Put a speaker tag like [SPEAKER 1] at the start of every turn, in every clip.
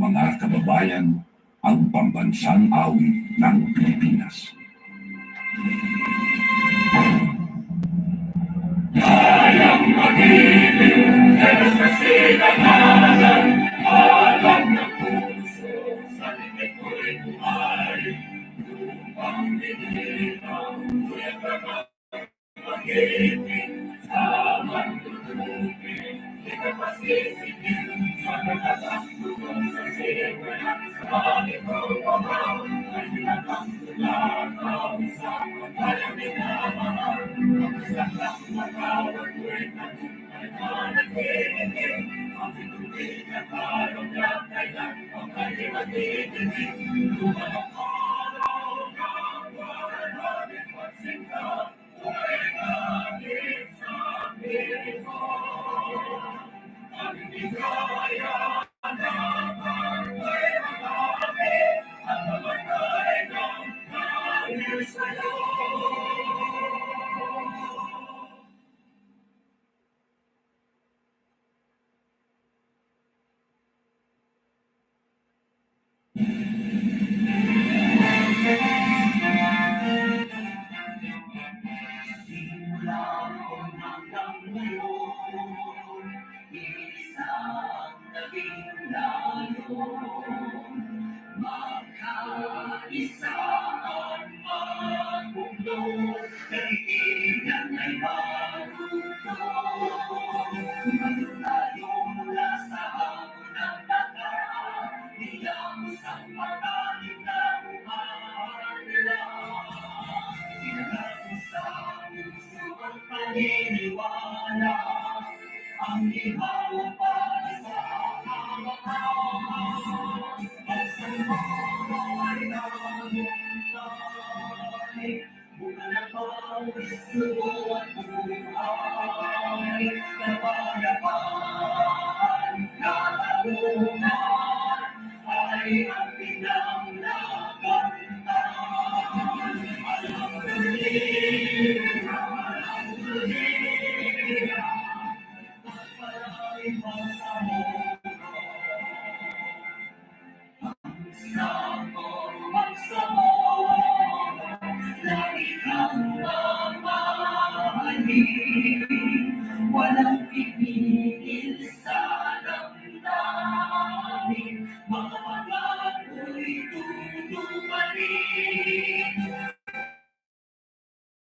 [SPEAKER 1] mga kababayan, ang pambansang awit ng Pilipinas. Kayang magiging sa sinagalan, alam ng puso, sa linig ko'y buhay. Upang binirang ko'y magiging sa mandudugin. Di ka pasisipin sa nagtatang tulong sa sigoy at sa ikaw pamaw. Ay tinatang tulang ang isang pagkayang minamahal. Kamusta lang magawag ko'y natunay na nagpinigil. Ang bituloy na parang kailan ang kanyang magiging. Lumang araw na waragin magsinta. Ko'y naging sa piling mo. Ang hindi kaya na ko'y marami. Ang mamatay ng dahil sa'yo. Isang naging layon, magkaisa ang magmundo, kaibigan ay marunong. Magtayo mula sa hamon ng dagat, niyang isang malalim na umanlang. Pinagano sa puso ang paniniwala, ang ihaw para sa kamangahan. Ang sanay na buhay, mula na pawis luwag buhay. Kapayapaan na tarungan ay ang pinanglagantahan. Alam dunia, alam dunia, pagpalain mo sa mundo. Magsamo, lagi kang mamahalin. Walang pipigil sa damdamin, mga pagkato'y tutuparin.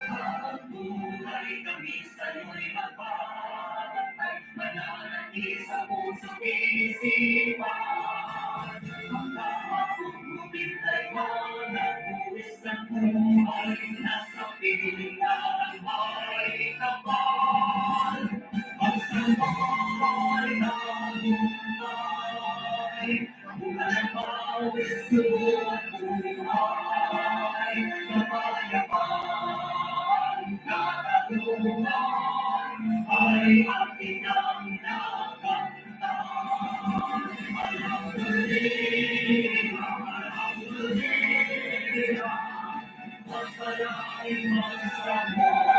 [SPEAKER 1] Habang buhay kami sa'yo'y magbabantay, mananatili sa puso't isipan. Ang kahapong lumintay walang buwis ng buhay, nasa piling ng may kapal. Ang sanay na buhay, mula ng pawis luwag buhay. Kapayapaan na tarungan ay ating ang nakantahan. Alhamdulillah, pagpalain mo sa mundo.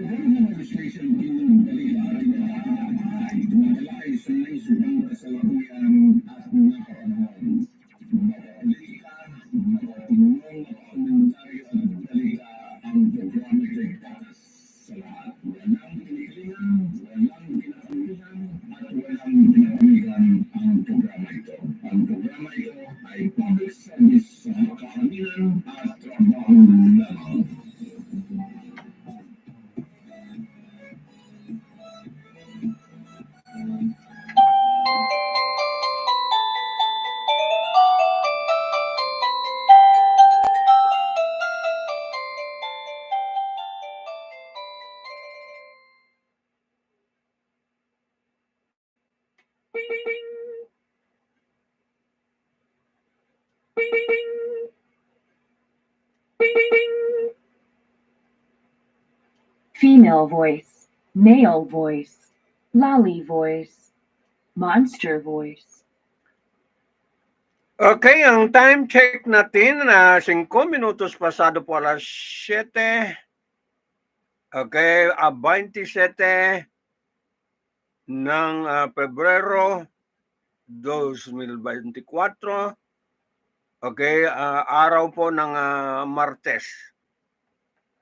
[SPEAKER 2] Administration bilang balita ay tumatalakay sa naisubang kasalukuyan at napapanahon. Makapolitika, makapunong, makakomentaryo at balita ang programa ito'y patas sa lahat. Walang pinikilingan, walang pinakamihan, at walang pinapamigan ang programa ito. Ang programa ito ay public service sa makahaminan at trabaho lamang.
[SPEAKER 3] Female voice, male voice, lolly voice, Monster voice.
[SPEAKER 4] Okay, ang time check natin na 5 minutos pasado po alas 7. Okay, 27 ng Pebrero 2024. Okay, araw po ng Martes.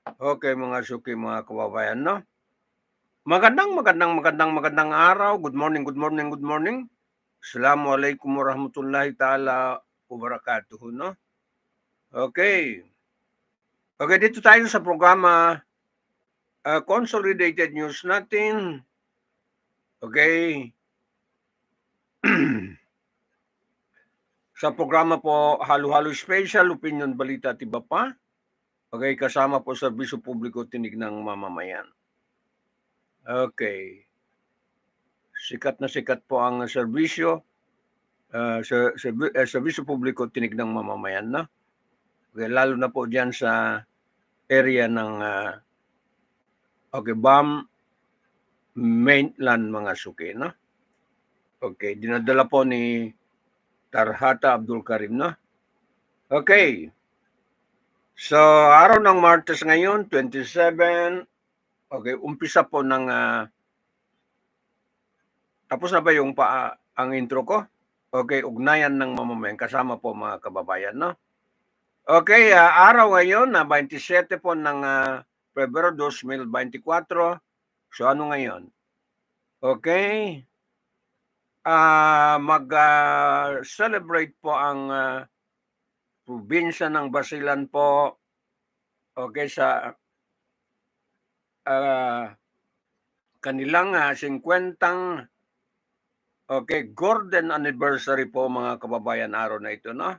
[SPEAKER 4] Okay, mga suki, mga kababayan, no? Magandang araw. Good morning. Assalamualaikum warahmatullahi ta'ala wabarakatuh, no? Okay. Okay, dito tayo sa programa Consolidated News natin. Okay. Sa programa po, halo-halo special, opinion, balita at iba pa. Okay, kasama po serbisyo publiko, tinig ng mamamayan. Okay. Sikat na sikat po ang serbisyo. Serbisyo publiko, tinig ng mamamayan, no? Okay, lalo na po dyan sa area ng BAM mainland, mga suki, no? Okay, dinadala po ni Tarhata Abdul Karim, no? Okay. So, araw ng Martes ngayon, 27. Okay, umpisa po ng tapos na ba yung ang intro ko? Okay, ugnayan ng mamamayan. Kasama po mga kababayan, no? Okay, araw ngayon na 27 po ng Pebrero 2024. So, ano ngayon? Okay. Mag-celebrate po ang probinsya ng Basilan po. Okay, sa kanilang 50 golden anniversary po, mga kababayan, araw na ito, no?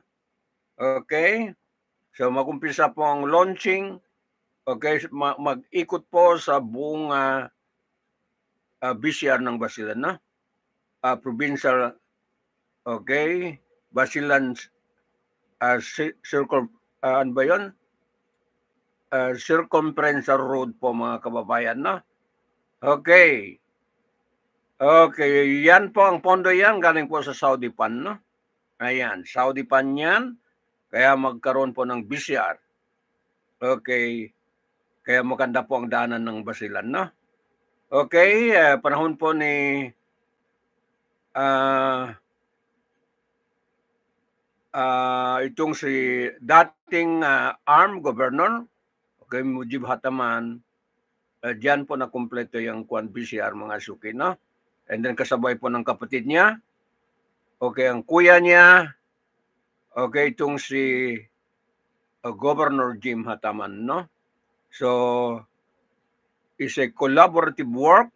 [SPEAKER 4] Okay. So, mag-umpisa po ang launching. Okay, mag-ikot po sa buong BCR ng Basilan, no? Provincial, okay, Basilan circle, ano ba yun? Circumferential road po, mga kababayan, no? Okay. Okay, yan po ang pondo yan, galing po sa Saudi Pan, no? Ayan, Saudi Pan yan, kaya magkaroon po ng BCR. Okay, kaya maganda po ang daanan ng Basilan, no? Okay, panahon po ni itong si dating ARM Governor, okay, Mujib Hataman, diyan po na kumpleto yung BCR, mga suki, no? And then kasabay po ng kapatid niya, okay, ang kuya niya, okay, itong si Governor Jim Hataman, no? So, it's a collaborative work,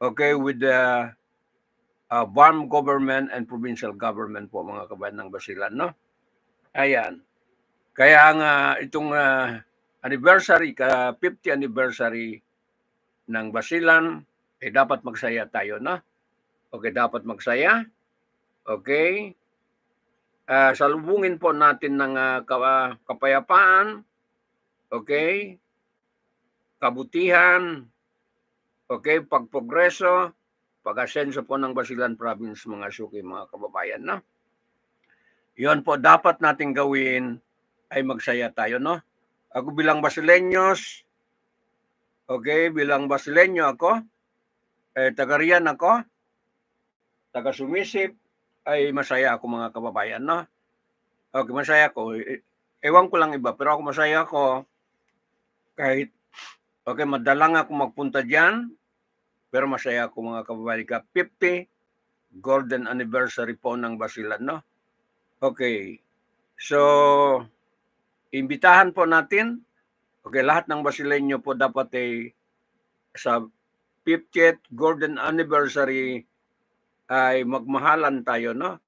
[SPEAKER 4] okay, with the BARM government and provincial government po, mga kabayan ng Basilan, no? Ayan. Kaya nga itong anniversary, 50 anniversary ng Basilan, dapat magsaya tayo, no? Okay, dapat magsaya. Okay. Salubungin po natin ng kapayapaan, okay, kabutihan, okay, pagprogreso, pag-asenso po ng Basilan Province, mga suki, mga kababayan, no? Yun po, dapat natin gawin ay magsaya tayo, no? Ako bilang Basilenyos, okay, bilang Basilenyo ako, taga-riyan ako, taga-sumisip, ay masaya ako, mga kababayan, no? Okay, masaya ako. Ewan ko lang iba, pero ako masaya ako kahit, okay, madalang ako magpunta dyan, pero masaya ako, mga kababayan. 50 golden anniversary po ng Basilan, no? Okay. So, imbitahan po natin, okay, lahat ng Basileño po dapat sa 50th golden anniversary ay magmahalan tayo, no?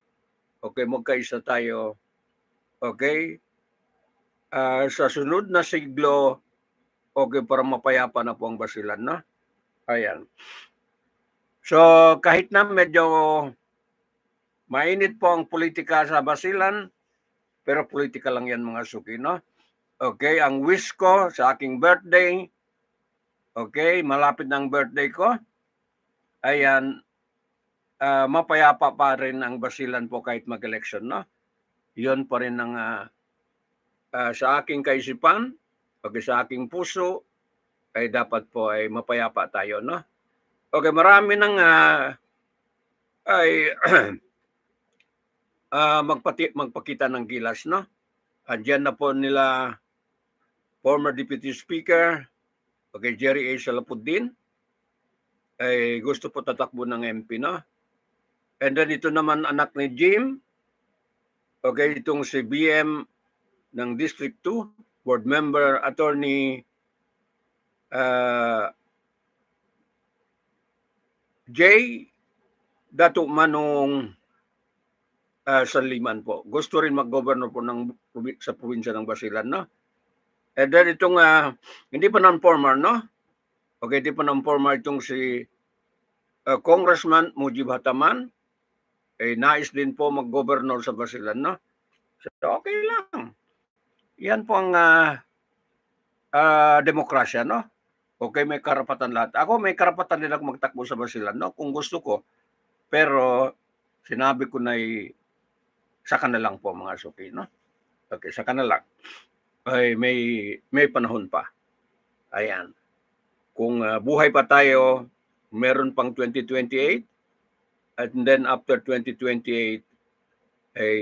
[SPEAKER 4] Okay, magkaisa tayo. Okay? Sa sunod na siglo, okay, para mapayapa na po ang Basilan, no? Ayan. So, kahit na medyo mainit po ang politika sa Basilan, pero politika lang yan, mga suki, no? Okay, ang wish ko sa aking birthday, okay, malapit na ang birthday ko, ayan, mapayapa pa rin ang Basilan po kahit mag-election, no? Yun pa rin ang sa aking kaisipan, okay, sa aking puso, ay dapat po ay mapayapa tayo, no? Okay, marami nang ay magpakita ng gilas, no? Andiyan na po nila former Deputy Speaker, okay, Jerry A. Salapuddin, ay gusto po tatakbo ng MP, no? And then ito naman anak ni Jim, okay, itong si BM ng District 2, Board Member Attorney J. Dato Manong Sanliman po. Gusto rin mag-governor po sa probinsya ng Basilan, no? And then itong, hindi pa non-former, no? Okay, hindi pa non-former itong si Congressman Mujib Hataman, nais din po mag-governor sa Basilan, no? So, okay lang. Yan po ang demokrasya, no? Okay, may karapatan lahat. Ako, may karapatan din ako magtakbo sa Basilan, no? Kung gusto ko. Pero, sinabi ko na saka na lang po mga suki, no? Okay, saka na lang. Ay, may panahon pa. Ayan. Kung buhay pa tayo, meron pang 2028, and then after 2028, ay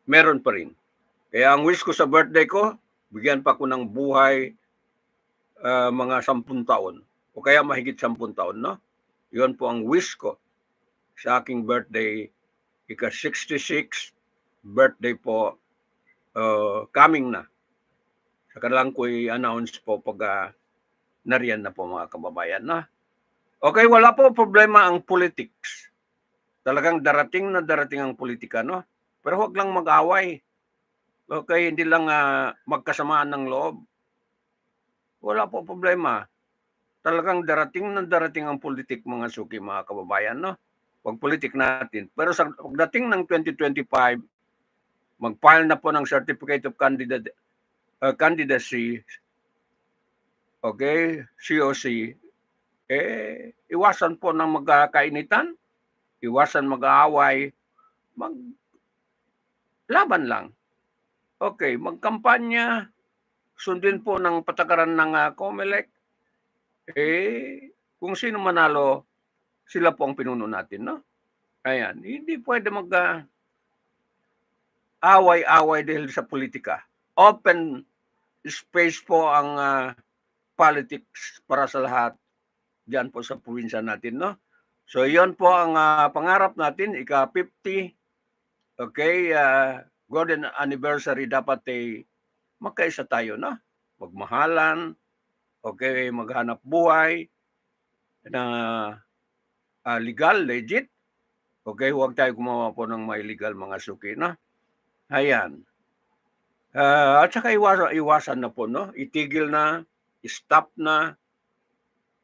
[SPEAKER 4] meron pa rin. Kaya ang wish ko sa birthday ko, bigyan pa ko ng buhay mga 10 taon. O kaya mahigit 10 taon, no? Yun po ang wish ko sa aking birthday, ika-66 birthday po, coming na. Saka lang ko i-announce po pag nariyan na po mga kababayan, no? Okay, wala po problema ang politics. Talagang darating ang politika, no? Pero huwag lang mag-away. Okay, hindi lang magkasamaan ng loob. Wala po problema. Talagang darating ang politik, mga suki, mga kababayan, no? Pag-politik natin. Pero sa pagdating ng 2025, mag-file na po ng Certificate of Candidacy, okay, COC, iwasan po ng magkakainitan, iwasan mag-aaway, laban lang. Okay, magkampanya, sundin po ng patakaran ng COMELEC, kung sino manalo, sila po ang pinuno natin, no? Ayan, hindi pwede away-away dahil sa politika. Open space po ang politics para sa lahat diyan po sa probinsya natin, no? So, yon po ang pangarap natin, ika-50, okay, golden anniversary, dapat magkaisa tayo, no? Magmahalan, okay, maghanap buhay na legal, legit. Okay, huwag tayo gumawa po ng may illegal, mga suki, no? Ayan. At saka iwasan na po, no? Itigil na, stop na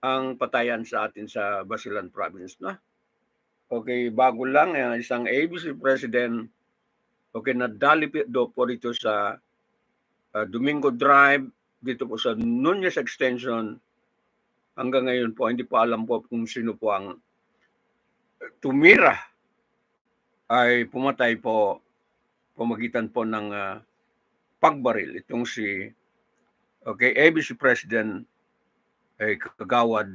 [SPEAKER 4] ang patayan sa atin sa Basilan Province, no? Okay, bago lang, isang ABC President, okay, nadali po dito sa Domingo Drive, dito po sa Nunez Extension. Hanggang ngayon po, hindi po alam po kung sino po ang tumira ay pumatay po pamagitan po ng pagbaril. Itong si ABC President ay kagawad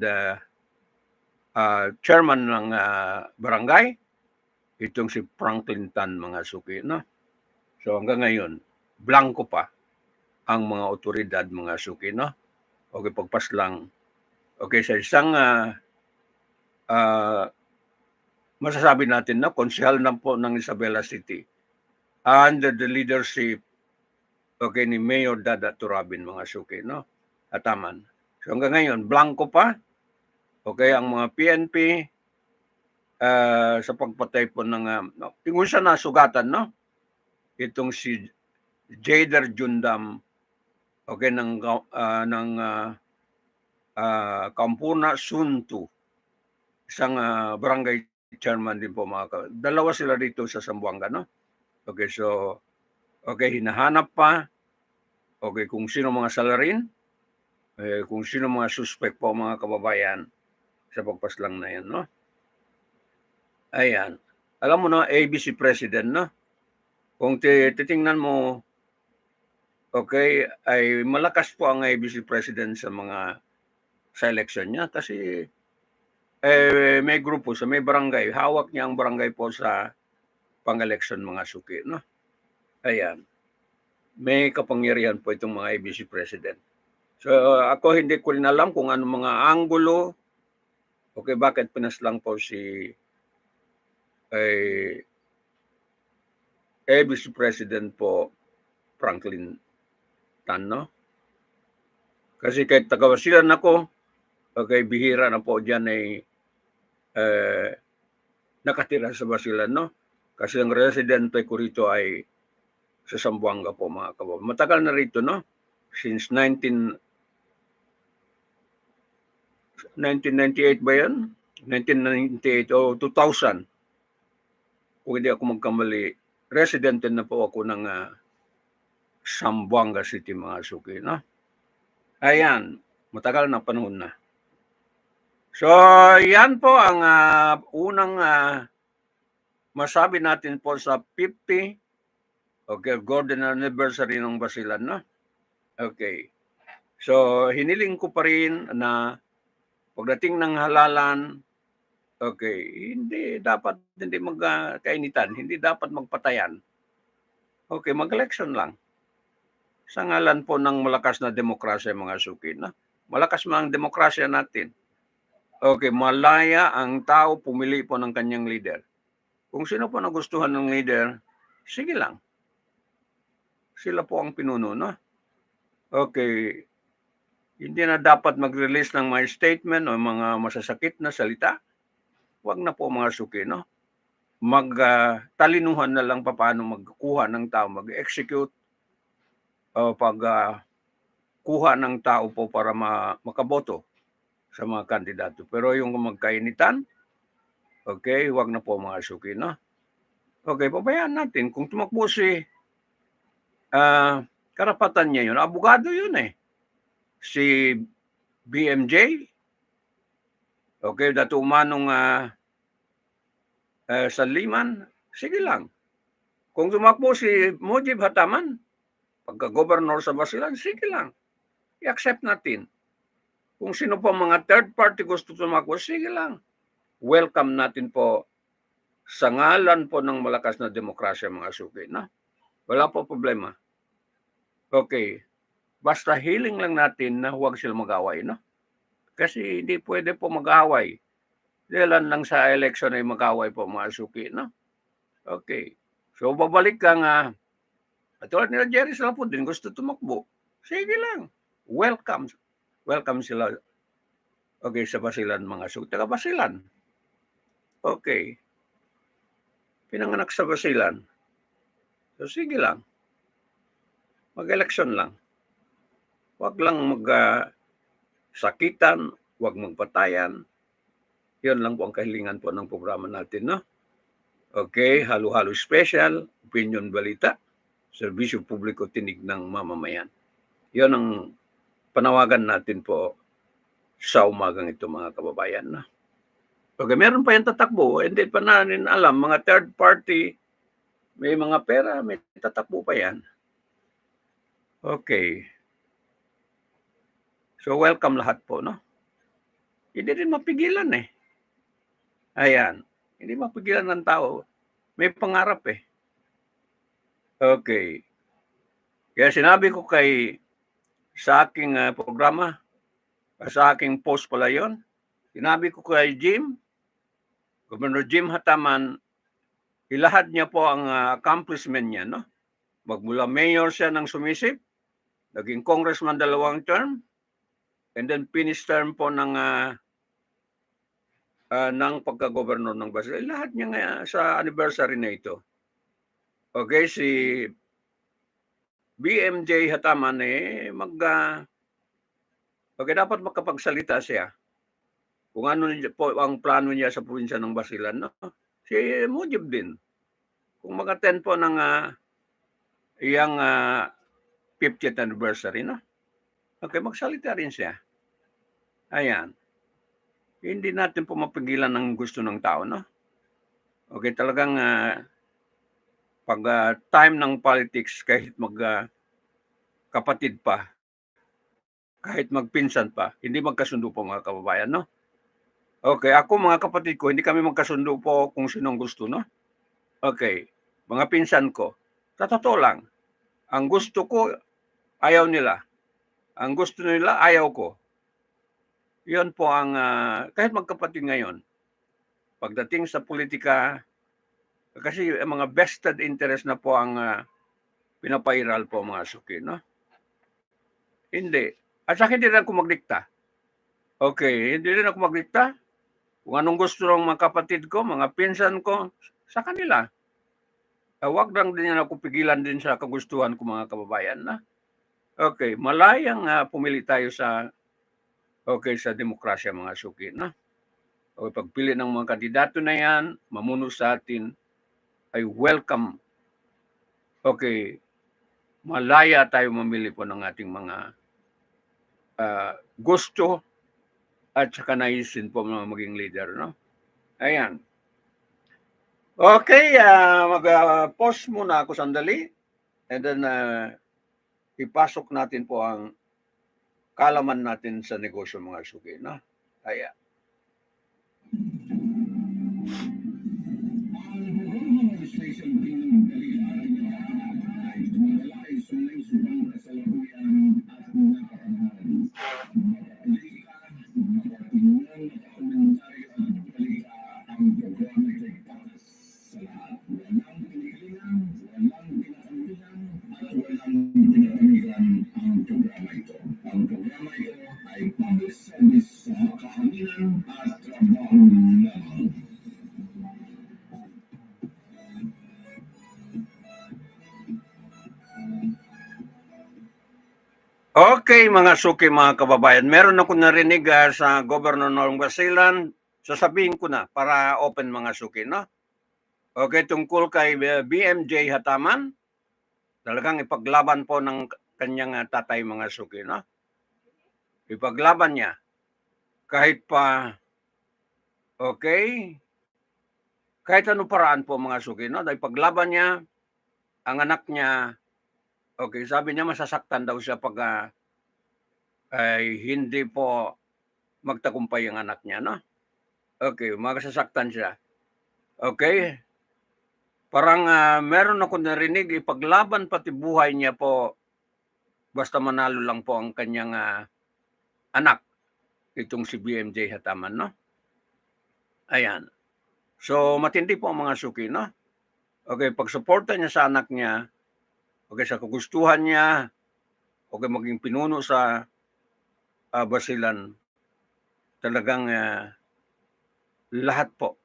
[SPEAKER 4] chairman ng barangay, itong si Franklin Tan, mga suki, no? So hanggang ngayon, blanco pa ang mga otoridad, mga suki, no? Okay, pagpas lang. Okay, sa isang masasabi natin na konsehal na po ng Isabela City under the leadership, okay, ni Mayor Dada Turabin, mga suki, no? Ataman. So hanggang ngayon, blanco pa. Okay, ang mga PNP sa pagpatay po ng tingin siya na sugatan, no? Itong si Jader Jundam, okay, ng Kampuna Suntu, isang barangay chairman din po, mga dalawa sila dito sa Zamboanga, no? Okay, so okay, hinahanap pa, okay, kung sino mga salarin, kung sino mga suspect po, mga kababayan, sa pagpaslang na yan, no? Ayan. Alam mo na, ABC President, no? Kung titingnan mo, okay, ay malakas po ang ABC President sa election niya kasi may grupo sa may barangay. Hawak niya ang barangay po sa pang-election mga suki, no? Ayan. May kapangyarihan po itong mga ABC President. So ako hindi ko rin alam kung ano mga anggulo. Okay, bakit pinaslang po si ABC President po Franklin Tan, no? Kasi kahit taga-Basilan ako, okay, bihira na po dyan ay nakatira sa Basilan, no? Kasi ang residente ko rito ay sa Zamboanga po, mga kababayan. Matagal na rito, no? Since 1998 ba yan? 1998 o 2000. Kung hindi ako magkamali, residente na po ako ng Zamboanga City, mga suki, no? Ayan, matagal na panahon na. So, yan po ang unang masabi natin po sa 50 golden anniversary ng Basilan, no? Okay. So, hiniling ko pa rin na pagdating ng halalan, okay, hindi dapat hindi magkainitan, hindi dapat magpatayan. Okay, mag-election lang. Sa ngalan po ng malakas na demokrasya, mga suki, no? Malakas man ang demokrasya natin. Okay, malaya ang tao pumili po ng kanyang leader. Kung sino po nagustuhan ng leader, sige lang. Sila po ang pinuno, no? Okay. Hindi na dapat mag-release ng mga statement o mga masasakit na salita. Huwag na po mga suki, no? Talinuhan na lang paano magkuha ng tao, mag-execute o kuha ng tao po para makaboto sa mga kandidato. Pero yung magkainitan, okay, huwag na po mga suki, no? Okay, pabayaan natin. Kung tumakbo si karapatan niya yun. Abogado yun eh. Si BMJ, okay, dato umanong sa Liman, sige lang. Kung tumakbo si Mujib Hataman, pagka-governor sa Basilan, sige lang. I-accept natin. Kung sino po mga third party gusto tumakbo, sige lang. Welcome natin po sa ngalan po ng malakas na demokrasya, mga suki, no? Wala po problema. Okay. Basta hiling lang natin na huwag sila mag-away, no? Kasi hindi pwede po mag-away. Dahil lang sa election ay mag-away po, mga suki, no? Okay. So, babalik ka nga. At tulad nila Jerry Salapudin, gusto tumakbo. Sige lang. Welcome. Welcome sila. Okay, sa Basilan, mga suki. Taga Basilan. Okay. Pinanganak sa Basilan. So, sige lang. Mag-election lang. Huwag lang sakitan, huwag magpatayan. Yun lang po ang kahilingan po ng programa natin, no? Okay, halo-halo special, opinion balita, serbisyo publiko tinig ng mamamayan. Yun ang panawagan natin po sa umagang ito, mga kababayan, no? Okay, meron pa yung tatakbo, hindi pa natin alam, mga third party, may mga pera, may tatakbo pa yan. Okay. So, welcome lahat po, no? Hindi rin mapigilan eh. Ayan. Hindi mapigilan ng tao. May pangarap eh. Okay. Kaya sinabi ko sa aking programa, sa aking post pala yon, sinabi ko kay Governor Jim Hataman, ilahad niya po ang accomplishment niya, no? Magmula mayor siya ng sumisip, naging congressman 2 term, and then finish term po ng pagka-governor ng Basilan. Lahat niya nga sa anniversary na ito. Okay, si BMJ Hataman okay, dapat makapagsalita siya. Kung ano po ang plano niya sa probinsya ng Basilan, no? Si Mujib din. Kung mag-attend po ng iyang 50th anniversary, no? Okay, magsalita rin siya. Ayan. Hindi natin po mapigilan ang gusto ng tao, no? Okay, talagang pag time ng politics, kahit kapatid pa, kahit magpinsan pa, hindi magkasundo po mga kababayan, no? Okay, ako mga kapatid ko, hindi kami magkasundo po kung sinong gusto, no? Okay, mga pinsan ko, sa totoo lang, ang gusto ko, ayaw nila. Ang gusto nila, ayaw ko. Yun po ang, kahit magkapatid ngayon, pagdating sa politika, kasi mga vested interest na po ang pinapairal po mga suki, no? Hindi. At saka hindi rin ako magdikta. Okay, hindi rin ako magdikta. Kung anong gusto ng mga kapatid ko, mga pinsan ko, sa kanila. Wag lang din ako pigilan din sa kagustuhan ko mga kababayan na. Okay, malayang pumili tayo sa sa demokrasya mga suki na. O pagpili ng mga kandidato na yan, mamuno sa atin ay welcome. Okay, malaya tayo mamili po ng ating mga gusto at saka naisin po mga maging leader, no? Ayan. Okay, mag-pause muna ako sandali and then ipasok natin po ang kalaman natin sa negosyo mga suki, no? Ayan.
[SPEAKER 2] Ang programa ito ay public service sa kahanginan at trabaho lamang.
[SPEAKER 4] Okay, mga suki, mga kababayan. Meron ako narinig sa Governor ng Basilan. Sasabihin ko na para open mga suki, no? Okay, tungkol kay BMJ Hataman. Talagang ipaglaban po ng kanyang tatay mga suki, no? Ipaglaban niya. Kahit pa, okay, kahit anong paraan po mga suki, no? Dahil paglaban niya, ang anak niya, okay, sabi niya masasaktan daw siya pag ay hindi po magtagumpay ang anak niya, no? Okay, masasaktan siya. Okay? Parang meron ako narinig, ipaglaban pati buhay niya po basta manalo lang po ang kanyang anak, itong si BMJ Hataman, no? Ayan. So, matindi po ang mga suki, no? Okay, pagsuporta niya sa anak niya, okay, sa kagustuhan niya, okay, maging pinuno sa Basilan, talagang lahat po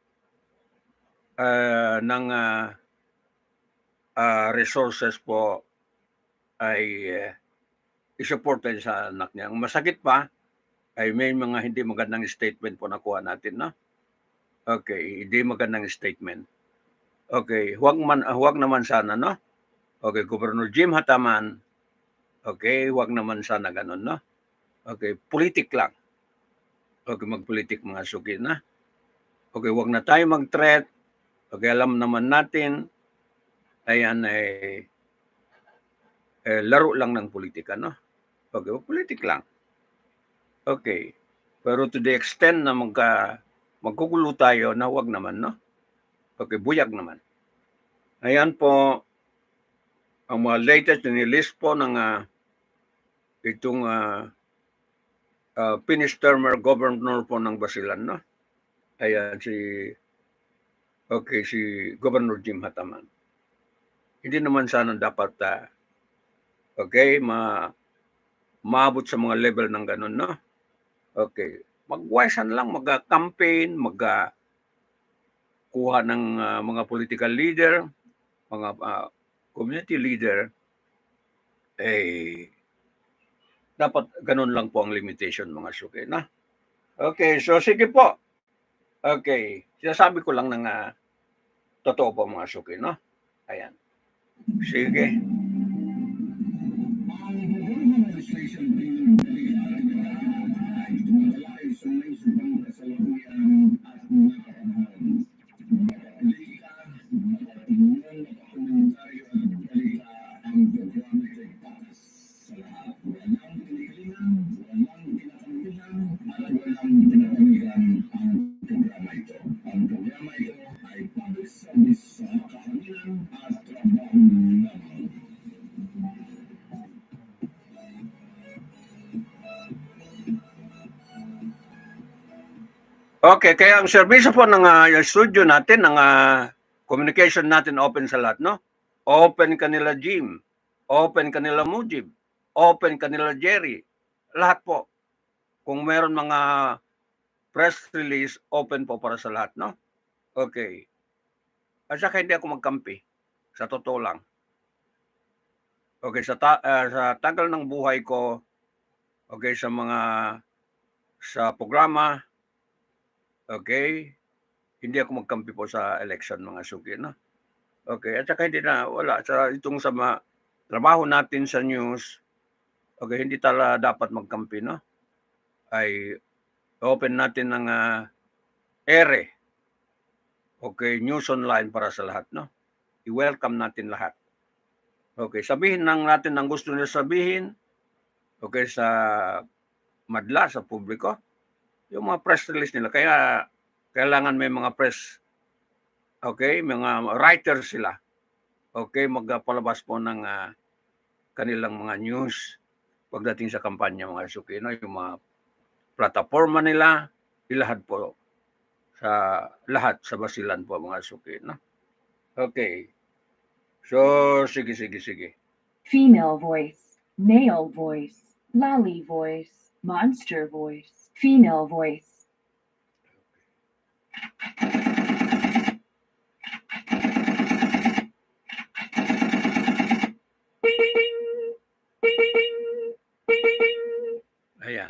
[SPEAKER 4] ng resources po ay isuporta niya sa anak niya. Ang masakit pa ay may mga hindi magandang statement po nakuha natin, no? Okay, hindi magandang statement. Okay, huwag naman sana, no? Okay, Governor Jim Hataman, okay, huwag naman sana ganun, no? Okay, politik lang. Okay, magpolitik mga suki na. Okay, huwag na tayo mag-threat. Okay, alam naman natin, ayan laro lang ng politika, no? Okay, politik lang. Okay, pero to the extent na magkukulo tayo na huwag naman, no? Okay, buyag naman. Ayan po, ang mga latest nilist po ng itong finished termer governor po ng Basilan, no? Ayan si Governor Jim Hataman. Hindi naman sana dapat okay, maabot sa mga level ng ganun, no? Okay, magwaisan lang, mag-campaign, kuha ng mga political leader, mga community leader, dapat ganun lang po ang limitation mga suki, na? Okay, so sige po. Okay, sinasabi ko lang ng totoo po mga suki, no? Ayan. Sige. Okay, kaya ang serbisyo po ng yung studio natin, ng communication natin open sa lahat, no? Open kanila Jim, open kanila Mujib, open kanila Jerry. Lahat po. Kung meron mga press release, open po para sa lahat, no? Okay. At saka hindi ako magkampi. Sa totoo lang. Okay, sa tagal ng buhay ko, okay, sa programa, okay, hindi ako magkampi po sa election, mga suki, no? Okay, at saka hindi na, wala, itong sa trabaho natin sa news, okay, hindi dapat magkampi, no? Ay, open natin ng ere, okay, news online para sa lahat, no? I-welcome natin lahat. Okay, sabihin lang natin ang gusto nila sabihin, okay, sa madla, sa publiko, yung mga press release nila. Kaya, kailangan may mga press, okay, mga writers sila, okay, magpalabas po ng kanilang mga news pagdating sa kampanya, mga suki, no? Yung mga plataforma nila, ilahad po sa lahat sa basilan po, mga suki, no? Okay. So, sige.
[SPEAKER 3] Female voice, male voice, lolly voice, monster voice, female voice.
[SPEAKER 4] Ayan.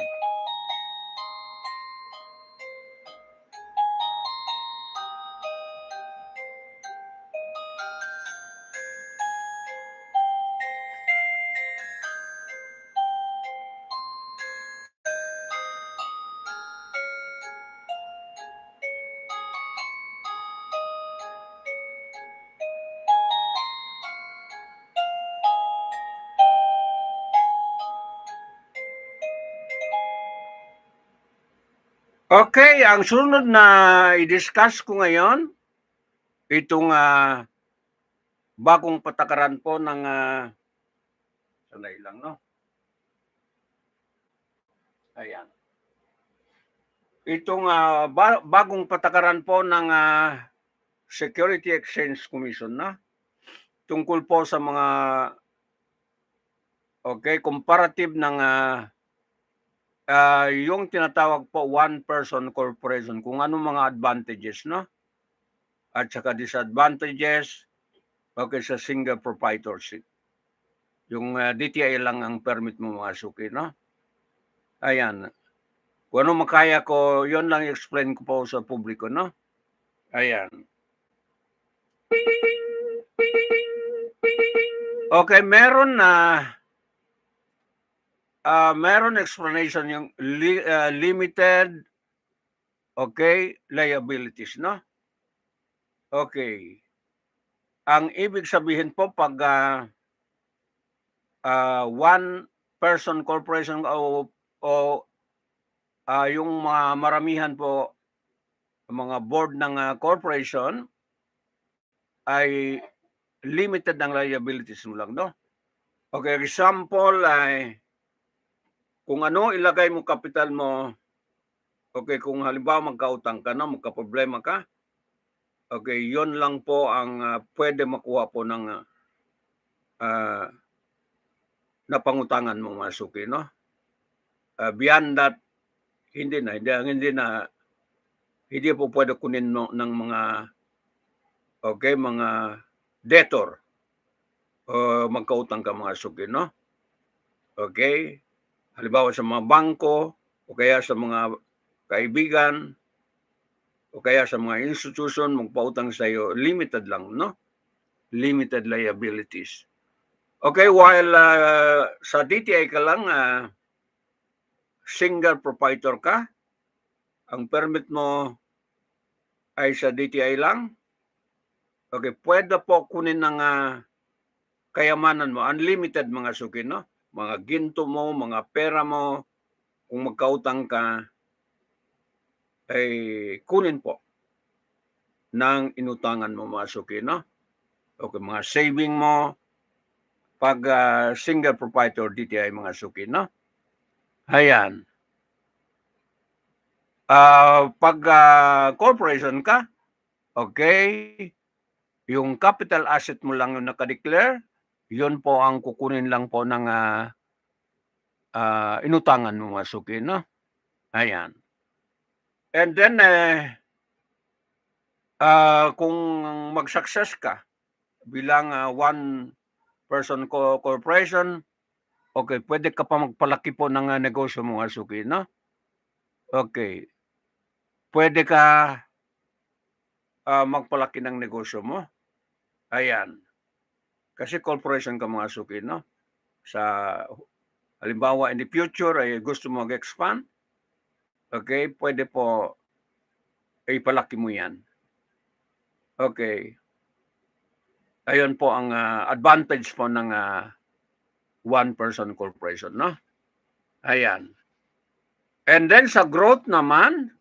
[SPEAKER 4] Okay, ang sunod na i-discuss ko ngayon, itong bagong patakaran po ng sanay lang, no? Ayan. Itong bagong patakaran po ng Security Exchange Commission, na tungkol po sa mga comparative ng yung tinatawag po one-person corporation, kung anong mga advantages, no? At saka disadvantages, sa single proprietorship. Yung DTI lang ang permit mo, mga suki, no? Ayan. Kung ano makaya ko, yun lang i-explain ko po sa publiko, no? Ayan. Okay, meron explanation yung limited liabilities, no? Okay. Ang ibig sabihin po pag one person corporation o yung mga maramihan po mga board ng corporation ay limited ang liabilities mo lang, no? Okay, example ay kung ano ilagay mo kapital mo, okay, kung halimbawa magkautang ka, no, magka-problema ka, okay, yon lang po ang pwede makuha po ng napangutangan mo, mga suki, no? Beyond that, hindi po pwede kunin mo ng mga mga debtor o magkautang ka, mga suki, no? Okay? Halimbawa sa mga bangko o kaya sa mga kaibigan o kaya sa mga institution magpautang sa iyo, limited lang, no? Limited liabilities. Okay, while sa DTI ka lang, single proprietor ka, ang permit mo ay sa DTI lang, okay, pwede po kunin ng kayamanan mo, unlimited, mga suki, no? Mga ginto mo, mga pera mo, kung magkautang ka, ay kunin po ng inutangan mo, mga suki, no? Okay, mga saving mo, pag single proprietor DTI, mga suki, no? Ayan. Pag corporation ka, okay, yung capital asset mo lang yung naka-declare, yun po ang kukunin lang po ng inutangan mo, mga suki, no? Ayan. And then, kung mag-success ka bilang one-person corporation, okay, pwede ka pa magpalaki po ng negosyo mo, mga suki, no? Okay. Pwede ka magpalaki ng negosyo mo. Ayan. Kasi corporation ka, mga suki, no? Sa halimbawa, in the future, ay gusto mo mag-expand, okay, pwede po ipalaki mo yan. Okay. Ayun po ang advantage po ng one-person corporation, no? Ayan. And then sa growth naman,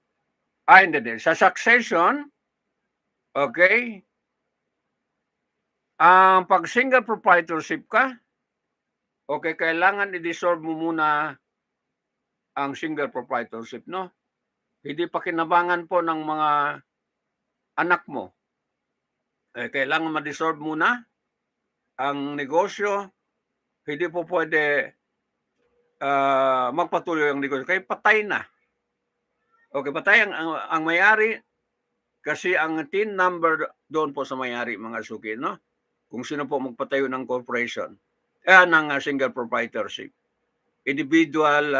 [SPEAKER 4] hindi. Sa succession, okay, pag single proprietorship ka, okay, kailangan i-dissolve mo muna ang single proprietorship, no? Hindi pa kinabangan po ng mga anak mo. Kailangan ma-dissolve muna ang negosyo. Hindi po pwede magpatuloy ang negosyo. Kaya patay na. Okay, patay ang may-ari kasi ang TIN number doon po sa may-ari, mga suki, no? Kung sino po magpatayo ng corporation, ng single proprietorship. Individual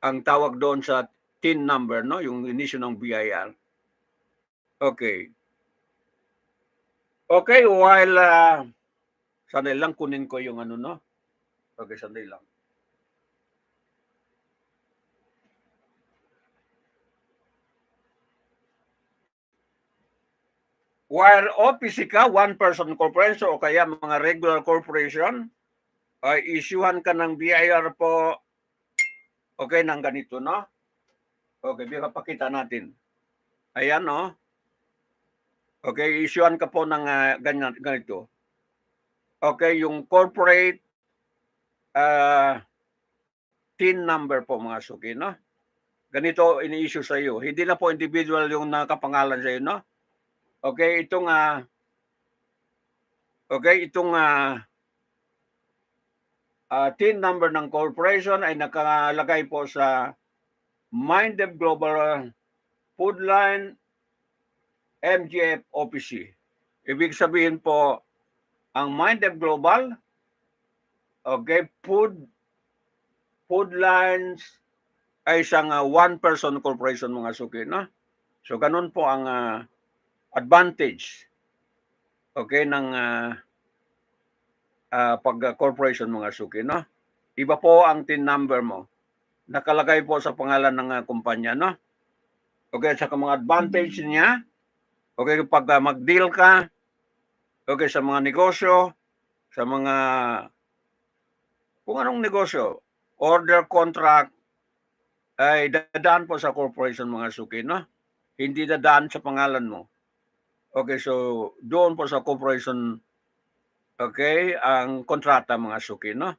[SPEAKER 4] ang tawag doon sa TIN number, no? Yung inisyo ng BIR. Okay. Okay, while sandali lang, kunin ko yung ano, no? Okay, sandali lang. While OPC ka, one-person corporation o kaya mga regular corporation, ay isyuhan ka ng BIR po, okay, ng ganito, no? Okay, pakita natin. Ayan, no? Okay, isyuhan ka po ng ganito. Okay, yung corporate TIN number po, mga suki, no? Ganito ini-issue sa iyo. Hindi na po individual yung nakapangalan sa iyo, no? Okay, itong TIN number ng corporation ay nakalagay po sa Mindep Global Food Line MGF OPC. Ibig sabihin po, ang Mindep Global, okay, food lines ay isang one-person corporation, mga suki, no? So, ganun po ang advantage, okay, ng pag-corporation, mga suki, no? Iba po ang TIN number mo. Nakalagay po sa pangalan ng kumpanya, no? Okay, sa mga advantage niya, okay, pag mag-deal ka, okay, sa mga negosyo, sa mga, kung anong negosyo, order, contract, ay dadaan po sa corporation, mga suki, no? Hindi dadaan sa pangalan mo. Okay, so doon po sa corporation, okay, ang kontrata, mga suki, no?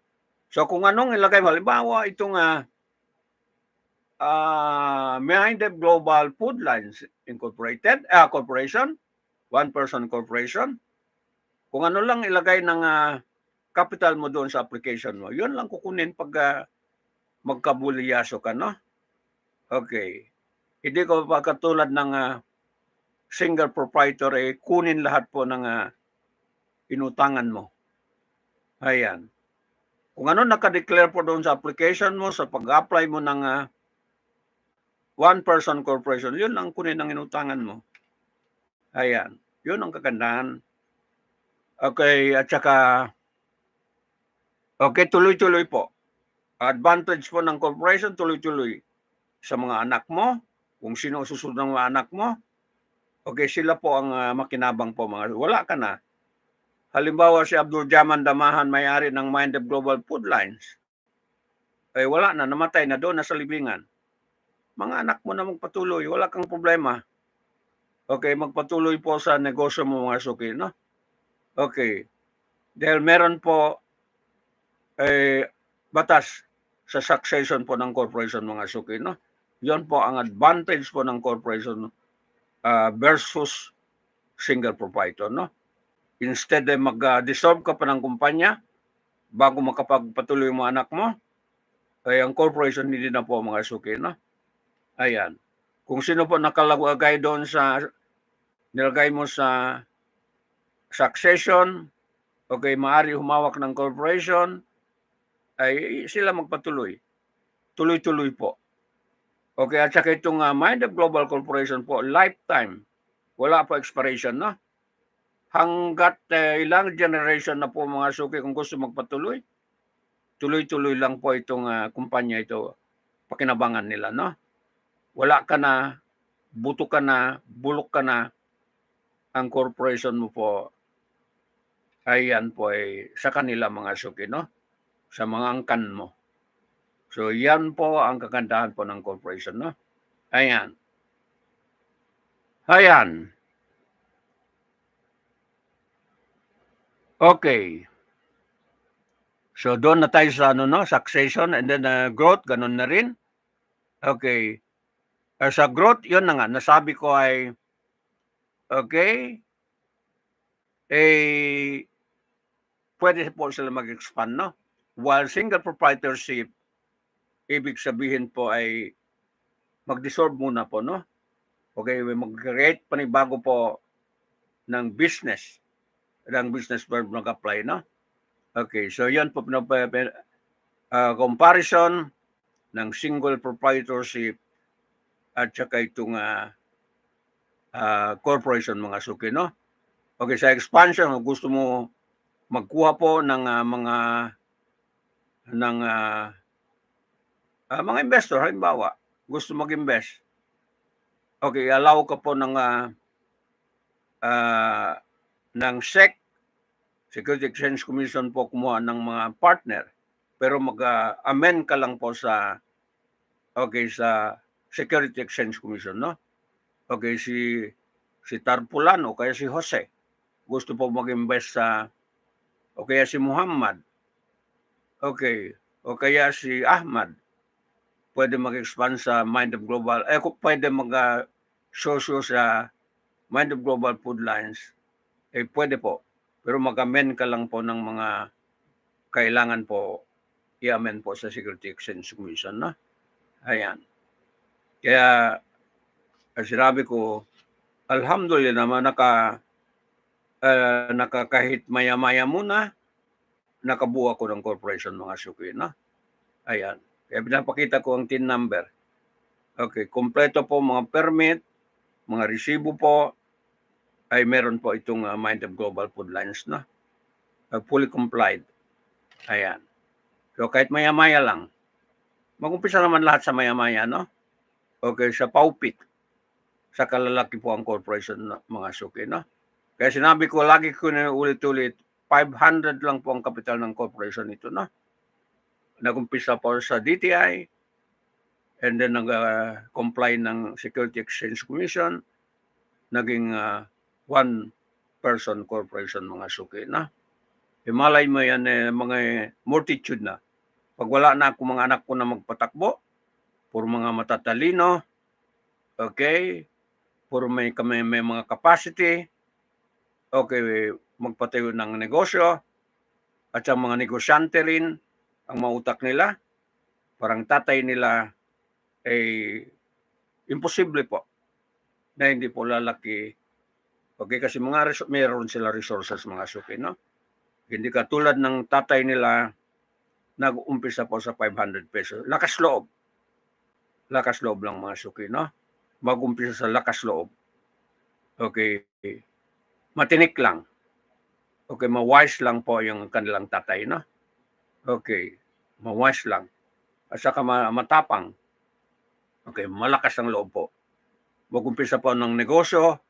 [SPEAKER 4] So kung anong ilagay mo, halimbawa itong Mindep Global Food Lines Incorporated, corporation, one-person corporation, kung ano lang ilagay ng capital mo doon sa application mo, yun lang kukunin pag magkabulyaso ka, no? Okay. Hindi ko pa katulad ng single proprietor, kunin lahat po ng inutangan mo. Ayan. Kung ano naka-declare po doon sa application mo, sa pag-apply mo ng one-person corporation, yun ang kunin ng inutangan mo. Ayan. Yun ang kagandahan. Okay, at saka, okay, tuloy-tuloy po. Advantage po ng corporation, tuloy-tuloy sa mga anak mo, kung sino susunod ng mga anak mo, okay, sila po ang makinabang po, mga wala ka na. Halimbawa si Abdul Jaman Damahan, may-ari ng Mindep Global Food Lines, ay wala na, namatay na doon, nasa libingan. Mga anak mo na magpatuloy, wala kang problema. Okay, magpatuloy po sa negosyo mo, mga suki, no? Okay. Dahil meron po batas sa succession po ng corporation, mga suki, no? Yon po ang advantage po ng corporation versus single proprietor, no? Instead ay mag-dissolve ka pa ng kumpanya bago makapagpatuloy yung mga anak mo, ay ang corporation hindi na po mga suki, no? Ayan. Kung sino po nakalagay doon sa nilagay mo sa succession, okay, maaari humawak ng corporation, ay sila magpatuloy. Tuloy-tuloy po. Okay, at saka itong Mind of Global Corporation po, lifetime. Wala po expiration, no? Hanggat ilang generation na po mga suki kung gusto magpatuloy, tuloy-tuloy lang po itong kumpanya ito, pakinabangan nila, no? Wala ka na, buto ka na, bulok ka na, ang corporation mo po, ayan po ay sa kanila mga suki, no? Sa mga angkan mo. So, yan po ang kagandahan po ng corporation, no? Ayan. Ayan. Okay. So, doon na tayo sa ano, no? Succession and then growth, ganun na rin. Okay. Sa growth, yun na nga. Nasabi ko ay, okay, pwede po sila mag-expand, no? While single proprietorship, ibig sabihin po ay mag-dissolve muna po, no? Okay, mag-create panibago po ng business verb nag-apply, no? Okay, so yan po comparison ng single proprietorship at saka itong corporation mga suki, no? Okay, sa expansion, gusto mo magkuha po ng mga investor, halimbawa, gusto mag-invest. Okay, allow ka po ng SEC, Security Exchange Commission po kumuha ng mga partner, pero mag-amend ka lang po sa Security Exchange Commission, no? Okay, si Tarpulan o kaya si Jose gusto po mag-invest sa o kaya si Muhammad, okay, o kaya si Ahmad pwede mag-expand sa Mind of Global, pwede mag-show sa Mind of Global Food Lines, pwede po. Pero mag-amend ka lang po ng mga kailangan po i-amend po sa Security Exchange Commission, no? Ayan. Kaya, sinabi ko, alhamdulillah naman kahit maya-maya muna, nakabuo ako ng corporation mga suki, no? Ayan. Kaya pinapakita ko ang TIN number. Okay, kompleto po mga permit, mga resibo po, ay meron po itong Mind of Global Food Lines, no? Fully complied. Ayan. So kahit maya-maya lang, mag-umpisa naman lahat sa maya-maya, no? Okay, sa paupit, sa kalalaki po ang corporation, no? Mga suki, no? Kaya sinabi ko, lagi ko na ulit-ulit, 500 lang po ang kapital ng corporation ito, no? Nag-umpisa po sa DTI, and then nag-comply ng Security Exchange Commission, naging one-person corporation mga suki, na. Malay mo yan, mga multitude na. Pag wala na ako mga anak ko na magpatakbo, puro mga matatalino, okay, puro may mga capacity, okay, magpatayo ng negosyo, at ang mga negosyante rin, ang mautak nila, parang tatay nila ay imposible po na hindi po lalaki. Okay, kasi meron sila resources mga suki, no? Hindi katulad ng tatay nila, nag-umpisa po sa 500 pesos. Lakas loob. Lakas loob lang mga suki, no? Mag-umpisa sa lakas loob. Okay. Matinik lang. Okay, ma-wise lang po yung kanilang tatay, no? Okay. Ma-wise lang. At saka matapang. Okay, malakas ang loob po. Mag-umpisa po ng negosyo,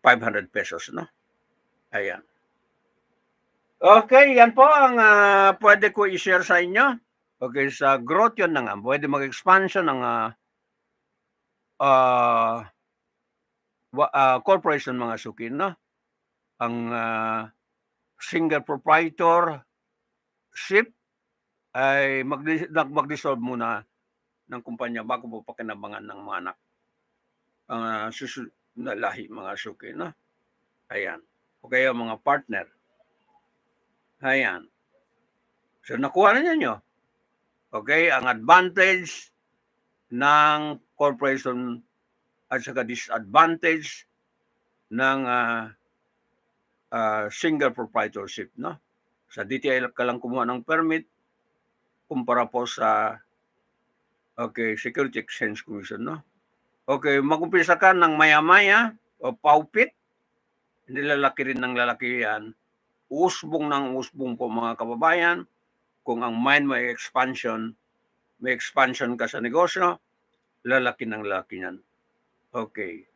[SPEAKER 4] 500 pesos, no? Ayan. Okay, yan po ang pwede ko i-share sa inyo. Okay, sa growth yun na nga. Pwede mag-expansion ng corporation mga suki, no? Ang single proprietorship ay mag-dissolve muna ng kumpanya bago po pakinabangan ng mga anak. Susunod na lahi, mga suki, no? Ayan. O kaya mga partner. Ayan. So, nakuha na ninyo. Okay? Ang advantage ng corporation at saka disadvantage ng single proprietorship, no? Sa DTI ka lang kumuha ng permit kumpara po sa Security Exchange Commission, no? Okay, mag-umpisa ka ng maya-maya o paupit, hindi lalaki rin ng lalaki yan. Usbong ng usbong po, mga kababayan. Kung ang mind may expansion ka sa negosyo, lalaki ng lalaki yan. Okay.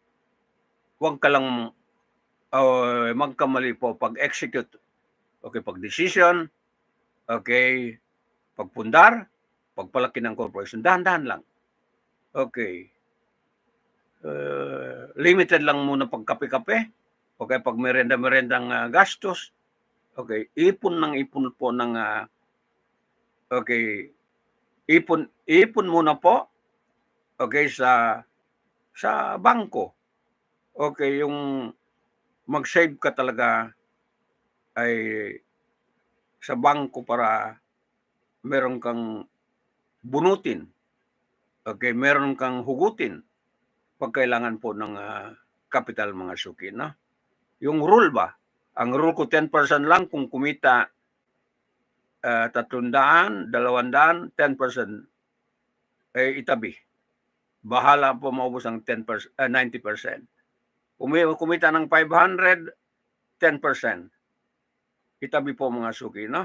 [SPEAKER 4] Huwag ka lang magkamali po pag-execute. Okay, pag-decision. Okay, pagpundar, pagpalaki ng corporation. Dahan-dahan lang. Okay. Limited lang muna pagkape-kape. Okay, pag merenda-merendang gastos. Okay, ipon po ng ipon muna po. Okay, sa bangko. Okay, yung mag-save ka talaga ay sa bangko para meron kang bunutin. Okay, meron kang hugutin pag kailangan po ng capital, mga suki, no? Yung rule ba? Ang rule ko 10% lang kung kumita 300, 200, 10% itabi. Bahala po maubos ang 10%, 90%. Kumita ng 500, 10%. Itabi po, mga suki, no?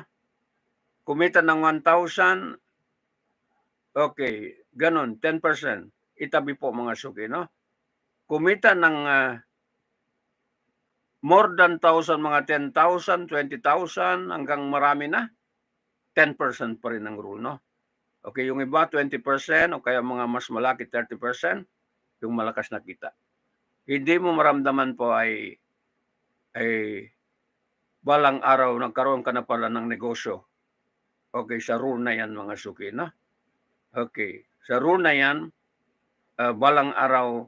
[SPEAKER 4] Kumita ng 1,000, okay, ganun, 10%. Itabi po, mga suki, no? Kumita ng more than 1,000, mga 10,000, 20,000, hanggang marami na, 10% pa rin ang rule, no? Okay, yung iba, 20%, o kaya mga mas malaki, 30%, yung malakas na kita. Hindi mo maramdaman po ay balang araw nagkaroon ka na pala ng negosyo. Okay, sa rule na yan, mga suki, no? Okay, sa rule na yan, balang araw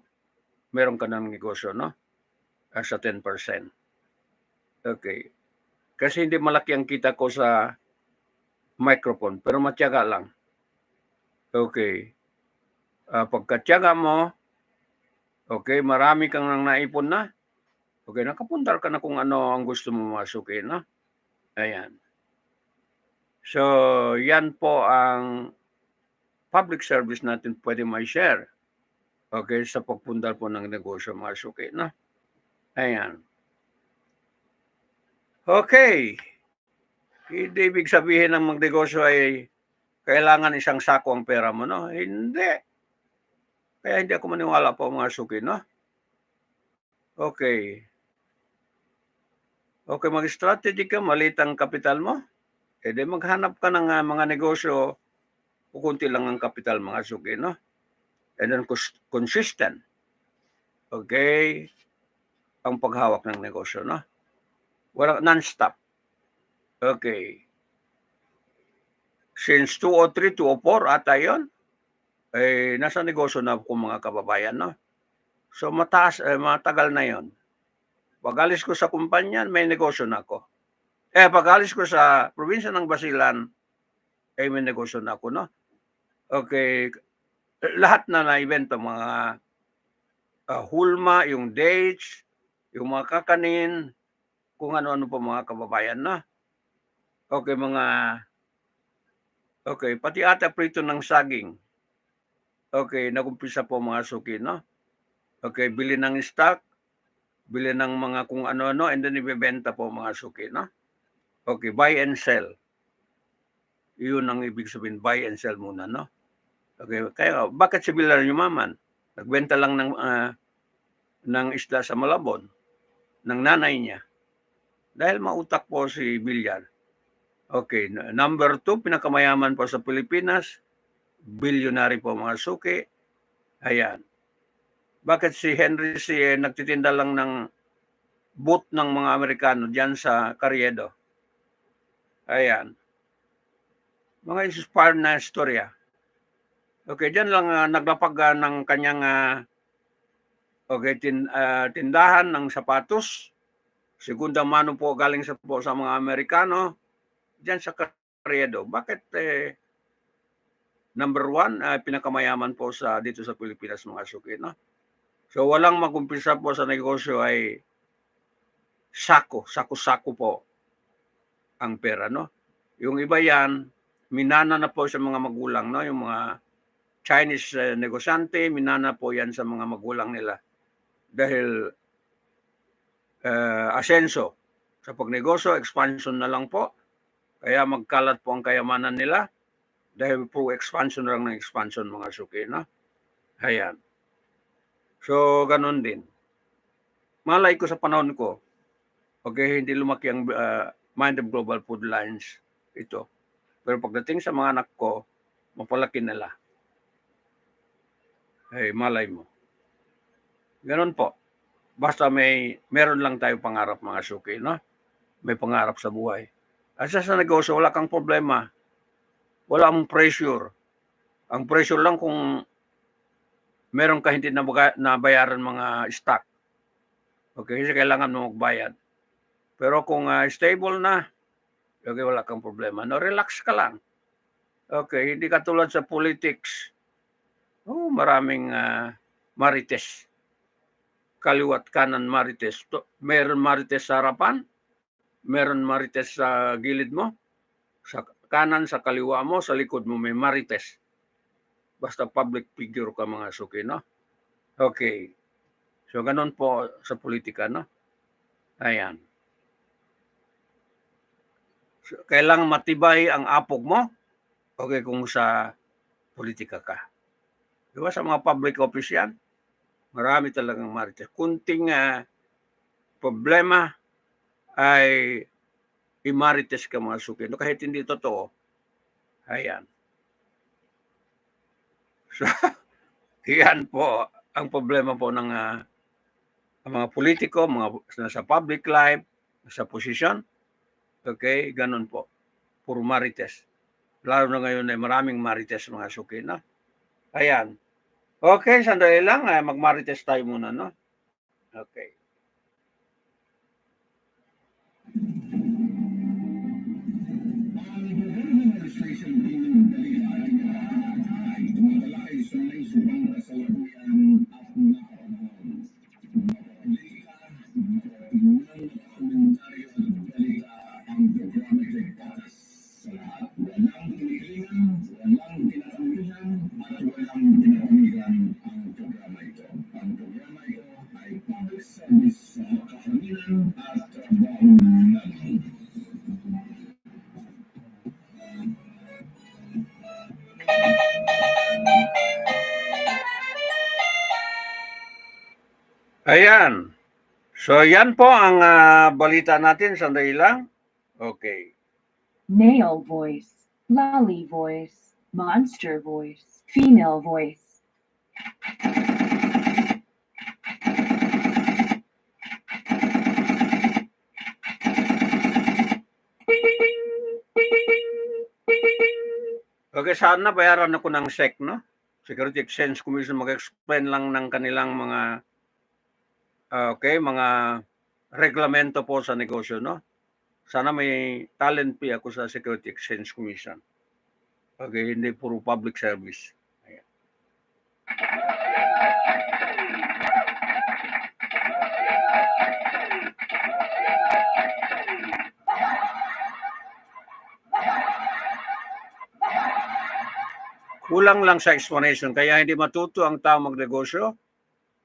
[SPEAKER 4] meron ka ng negosyo, no? Sa 10%. Okay. Kasi hindi malaki ang kita ko sa microphone, pero matyaga lang. Okay. Pagkatyaga mo, okay, marami kang nang naipon na. Okay, nakapundar ka na kung ano ang gusto mo, mga suki, no? Ayan. So, yan po ang public service natin pwede may share. Okay, sa pagpundar po ng negosyo, mga suki, no? Ayan. Okay. Hindi ibig sabihin ng magnegosyo ay kailangan isang sako ang pera mo, no? Hindi. Kaya hindi ako maniwala po, mga suki, no? Okay. Okay, mag-strategy ka, maliit ang kapital mo. E di maghanap ka ng mga negosyo, kukunti lang ang kapital, mga suki, no? And then consistent. Okay? Ang paghawak ng negosyo, no? Wala, non-stop. Okay. Since 2003, 2004, ata yun, nasa negosyo na ako, mga kababayan, no? So, matagal na yon. Pag alis ko sa kumpanya, may negosyo na ako. Pag alis ko sa probinsya ng Basilan, may negosyo na ako, no? Okay. Lahat na na-evento, mga hulma, yung dates, yung mga kakanin, kung ano-ano po, mga kababayan, no? Okay, pati ata prito ng saging. Okay, nagumpisa po, mga suki, no? Okay, bili ng stock, bili ng mga kung ano-ano, and then ibebenta po, mga suki, no? Okay, buy and sell. Yun ang ibig sabihin, buy and sell muna, no? Okay, kaya bakit si Villar yumaman? Nagbenta lang ng isda sa Malabon, ng nanay niya. Dahil mautak po si Villar. Okay, number 2, pinakamayaman po sa Pilipinas, billionaire po, mga suki. Ayan. Bakit si Henry nagtitinda lang ng boot ng mga Amerikano diyan sa Carriedo? Ayan. Mga inspired na istorya. Okay, diyan lang naglapag ng kanyang tindahan ng sapatos. Segunda mano po galing sa mga Amerikano diyan sa Carriedo. Bakit number one, pinakamayaman po dito sa Pilipinas mga suki, no? So walang mag-umpisa po sa negosyo ay sako-sako po ang pera, no? Yung iba yan, minana na po sa mga magulang, no? Yung mga Chinese negosyante, minana po yan sa mga magulang nila. Dahil asenso sa pagnegosyo, expansion na lang po. Kaya magkalat po ang kayamanan nila dahil po expansion lang ng expansion mga suki, no? Ayan. So, ganun din. Malay ko sa panahon ko, okay, hindi lumaki ang Mind of Global Food Lines ito. Pero pagdating sa mga anak ko, mapalaki nila. Ay, malay mo. Ganun po. Basta meron lang tayo pangarap mga suki, no? May pangarap sa buhay. At sa negosyo, wala kang problema. Wala mong pressure. Ang pressure lang kung meron ka hindi na bayaran mga stock. Okay, kasi kailangan mo magbayad. Pero kung stable na, okay, wala kang problema. No, relax ka lang. Okay, hindi katulad sa politics. Oh, maraming marites. Kaliwat kanan marites. Meron marites sa harapan, meron marites sa gilid mo, sa kanan, sa kaliwa mo, sa likod mo may marites. Basta public figure ka mga suki, no? Okay. So, ganun po sa politika, no? Ayan. So, kailangan matibay ang apog mo, okay, kung sa politika ka. Diba sa mga public office yan? Marami talagang marites. Kunting problema ay imarites ka mga suki. No, kahit hindi totoo. Ayan. So, yan po ang problema po ng mga politiko, mga sa public life, sa posisyon. Okay, ganun po. Puro marites. Lalo na ngayon ay maraming marites mga suki, no? Ayan. Okay, sandali lang. Mag-marites tayo muna, no? Okay.
[SPEAKER 2] Ang gobyerno administration ng Balita ay tumatalakay sa may subang kasalukuyan at napapanahon. Politika, unang komentaryo at balita ang programa'y ligtas sa lahat. Walang kinikilingan, walang tinatanggihan, at walang pinapanigan ang programa ito. Ang programa ito ay public service sa makahaminan at trabaho namin.
[SPEAKER 4] Ayan. So, yan po ang balita natin. Sandali lang. Okay.
[SPEAKER 3] Male voice, lolly voice, monster voice, female voice.
[SPEAKER 4] Okay, sana bayaran ako ng SEC, no? Security Exchange Commission mag-explain lang ng kanilang mga mga reglamento po sa negosyo, no? Sana may talent fee ako sa Security Exchange Commission. Okay, hindi puro public service. Ayan. Kulang lang sa explanation, kaya hindi matuto ang tao magnegosyo.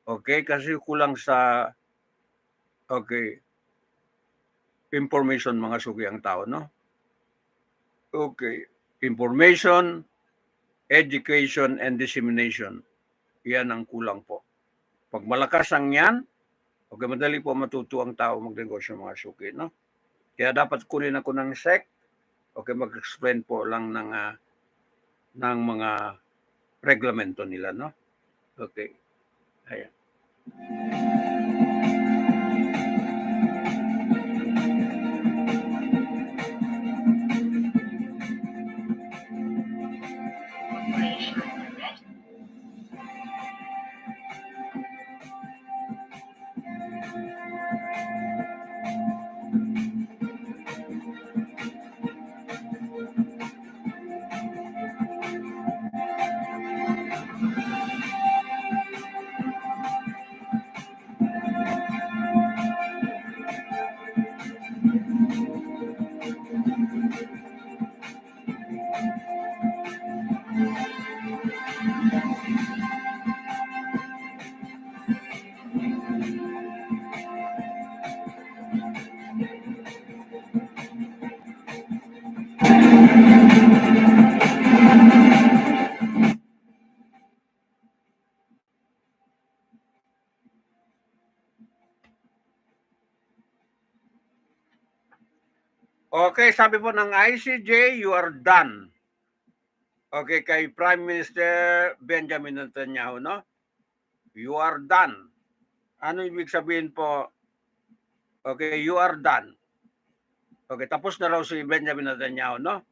[SPEAKER 4] Okay, kasi kulang sa information mga suki ang tao, no? Okay, information, education, and dissemination. Yan ang kulang po. Pag malakas ang yan, okay, madali po matuto ang tao magnegosyo mga suki, no? Kaya dapat kunin ako ng SEC, okay, mag-explain po lang ng mga reglamento nila, no? Okay. Ayan. Okay, sabi po ng ICJ, you are done. Okay, kay Prime Minister Benjamin Netanyahu, no? You are done. Ano ibig sabihin po? Okay, you are done. Okay, tapos na raw si Benjamin Netanyahu, no?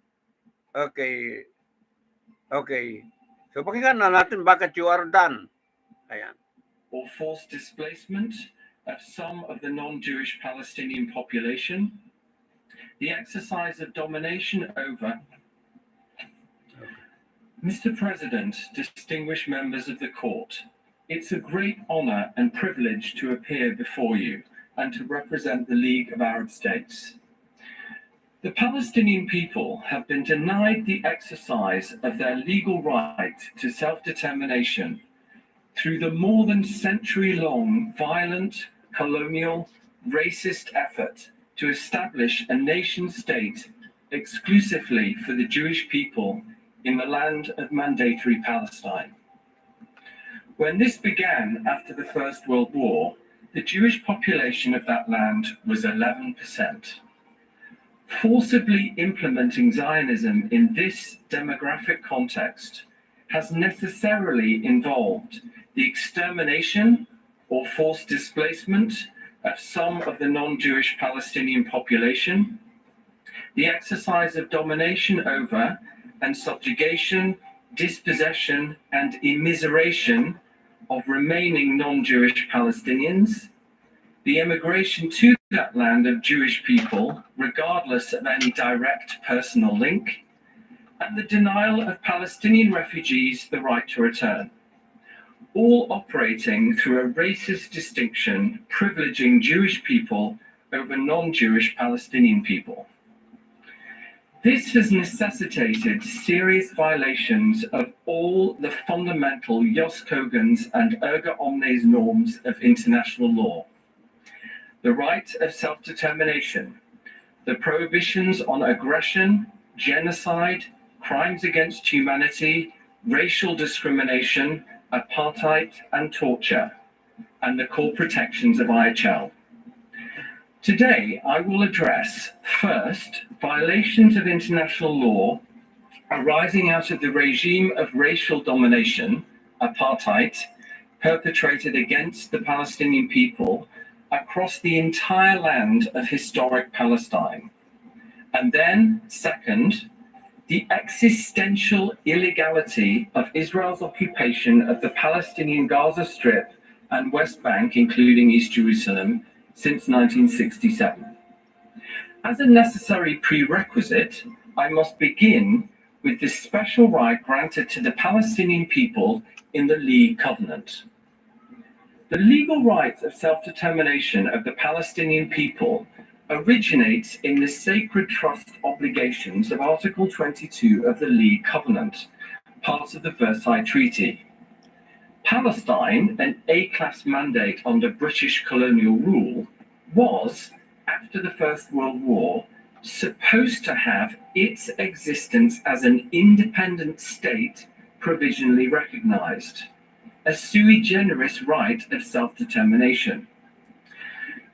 [SPEAKER 4] Okay. Okay. So pakinggan na natin bakit you are done. Ayan.
[SPEAKER 5] Or forced displacement of some of the non-Jewish Palestinian population, the exercise of domination over. Mr. President, distinguished members of the court, it's a great honor and privilege to appear before you and to represent the League of Arab States. The Palestinian people have been denied the exercise of their legal right to self-determination through the more than century-long violent, colonial, racist effort to establish a nation-state exclusively for the Jewish people in the land of mandatory Palestine. When this began after the First World War, the Jewish population of that land was 11%. Forcibly implementing Zionism in this demographic context has necessarily involved the extermination or forced displacement of some of the non-Jewish Palestinian population, the exercise of domination over and subjugation, dispossession, and immiseration of remaining non-Jewish Palestinians, the immigration to that land of Jewish people, regardless of any direct personal link, and the denial of Palestinian refugees the right to return, all operating through a racist distinction privileging Jewish people over non-Jewish Palestinian people. This has necessitated serious violations of all the fundamental Jos Kogan's and erga omnes norms of international law. The right of self-determination, the prohibitions on aggression, genocide, crimes against humanity, racial discrimination, apartheid, and torture, and the core protections of IHL. Today, I will address, first, violations of international law arising out of the regime of racial domination, apartheid, perpetrated against the Palestinian people across the entire land of historic Palestine. And then, second, the existential illegality of Israel's occupation of the Palestinian Gaza Strip and West Bank, including East Jerusalem, since 1967. As a necessary prerequisite, I must begin with the special right granted to the Palestinian people in the League Covenant. The legal right of self-determination of the Palestinian people originates in the sacred trust obligations of Article 22 of the League Covenant, part of the Versailles Treaty. Palestine, an A-class mandate under British colonial rule, was, after the First World War, supposed to have its existence as an independent state provisionally recognized, a sui generis right of self-determination.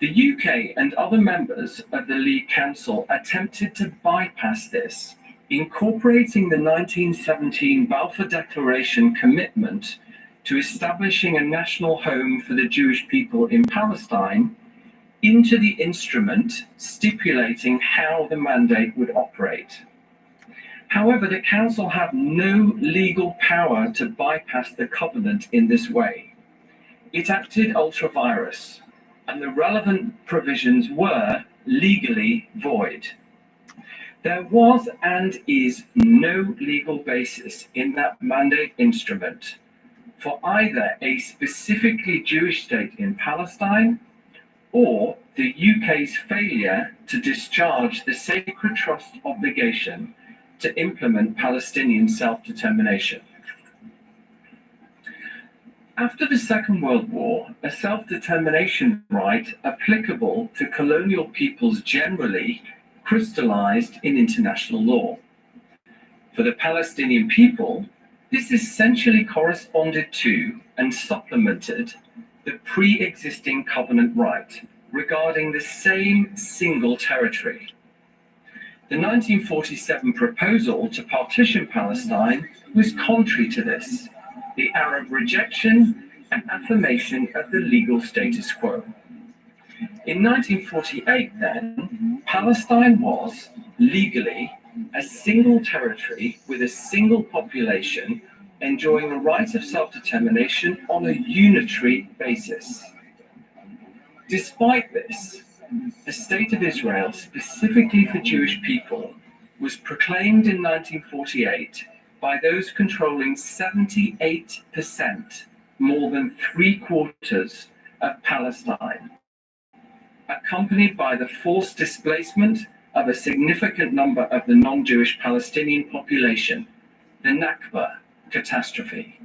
[SPEAKER 5] The UK and other members of the League Council attempted to bypass this, incorporating the 1917 Balfour Declaration commitment to establishing a national home for the Jewish people in Palestine into the instrument stipulating how the mandate would operate. However, the Council had no legal power to bypass the covenant in this way. It acted ultra vires, and the relevant provisions were legally void. There was and is no legal basis in that mandate instrument for either a specifically Jewish state in Palestine or the UK's failure to discharge the sacred trust obligation to implement Palestinian self-determination. After the Second World War, a self-determination right applicable to colonial peoples generally crystallized in international law. For the Palestinian people, this essentially corresponded to and supplemented the pre-existing covenant right regarding the same single territory. The 1947 proposal to partition Palestine was contrary to this, the Arab rejection and affirmation of the legal status quo. In 1948, then, Palestine was legally a single territory with a single population enjoying a right of self-determination on a unitary basis. Despite this, the State of Israel, specifically for Jewish people, was proclaimed in 1948 by those controlling 78%, more than 3/4 of Palestine, accompanied by the forced displacement of a significant number of the non-Jewish Palestinian population, the Nakba catastrophe.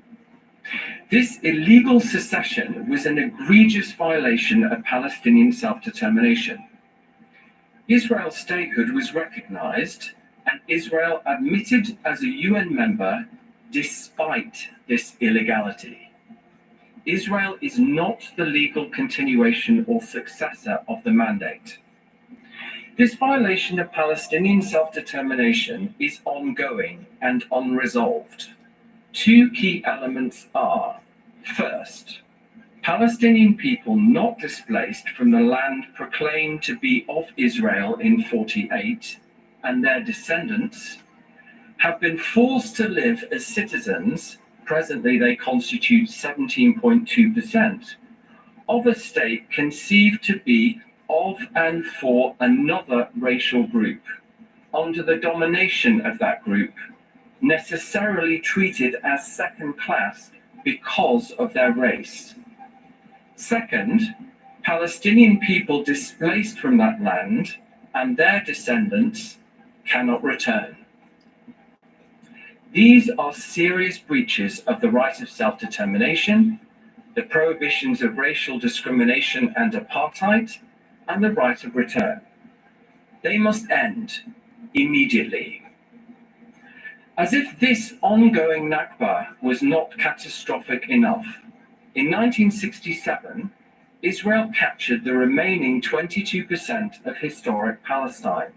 [SPEAKER 5] This illegal secession was an egregious violation of Palestinian self-determination. Israel's statehood was recognized, and Israel admitted as a UN member despite this illegality. Israel is not the legal continuation or successor of the mandate. This violation of Palestinian self-determination is ongoing and unresolved. Two key elements are, first, Palestinian people not displaced from the land proclaimed to be of Israel in 48 and their descendants have been forced to live as citizens, presently they constitute 17.2%, of a state conceived to be of and for another racial group, under the domination of that group, necessarily treated as second class because of their race. Second, Palestinian people displaced from that land and their descendants cannot return. These are serious breaches of the right of self-determination, the prohibitions of racial discrimination and apartheid, and the right of return. They must end immediately. As if this ongoing Nakba was not catastrophic enough, in 1967, Israel captured the remaining 22% of historic Palestine,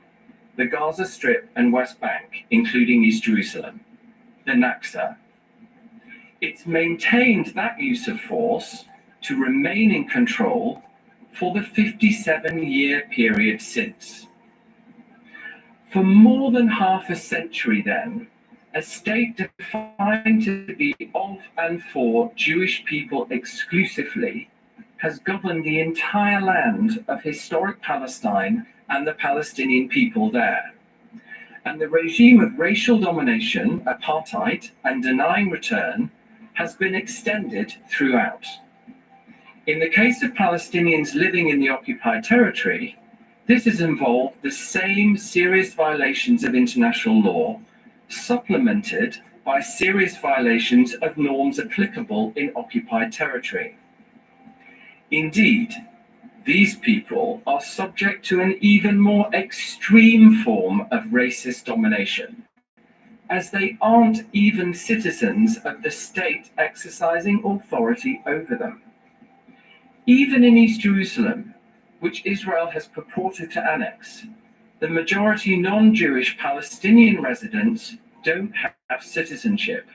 [SPEAKER 5] the Gaza Strip and West Bank, including East Jerusalem, the Nakba. It's maintained that use of force to remain in control for the 57-year period since. For more than half a century then, a state defined to be of and for Jewish people exclusively has governed the entire land of historic Palestine and the Palestinian people there. And the regime of racial domination, apartheid, and denying return has been extended throughout. In the case of Palestinians living in the occupied territory, this has involved the same serious violations of international law, supplemented by serious violations of norms applicable in occupied territory. Indeed, these people are subject to an even more extreme form of racist domination, as they aren't even citizens of the state exercising authority over them. Even in East Jerusalem, which Israel has purported to annex, the majority non-Jewish Palestinian residents don't have citizenship,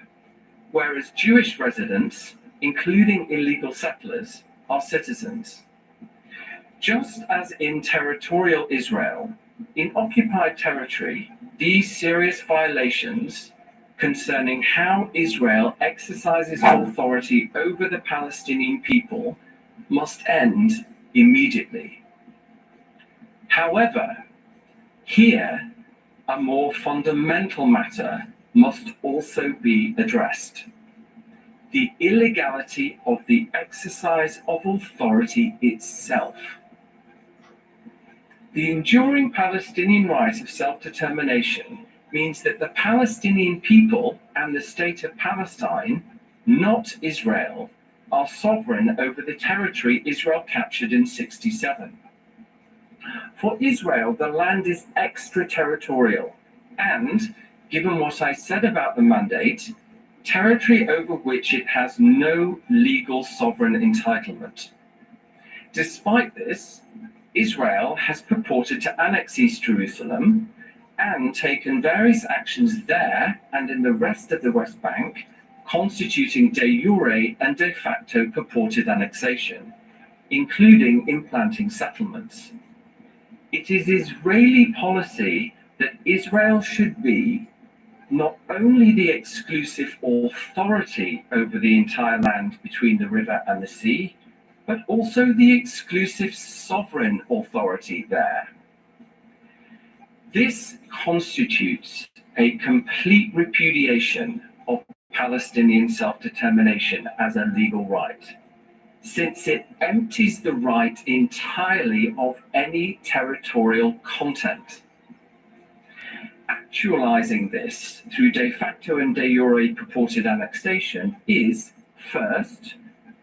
[SPEAKER 5] whereas Jewish residents, including illegal settlers, are citizens. Just as in territorial Israel, in occupied territory, these serious violations concerning how Israel exercises authority over the Palestinian people must end immediately. However, here, a more fundamental matter must also be addressed: the illegality of the exercise of authority itself. The enduring Palestinian right of self-determination means that the Palestinian people and the state of Palestine, not Israel, are sovereign over the territory Israel captured in 1967. For Israel, the land is extraterritorial, and given what I said about the mandate, territory over which it has no legal sovereign entitlement. Despite this, Israel has purported to annex East Jerusalem and taken various actions there and in the rest of the West Bank, constituting de jure and de facto purported annexation, including implanting settlements. It is Israeli policy that Israel should be not only the exclusive authority over the entire land between the river and the sea, but also the exclusive sovereign authority there. This constitutes a complete repudiation of Palestinian self-determination as a legal right, since it empties the right entirely of any territorial content. Actualizing this through de facto and de jure purported annexation is, first,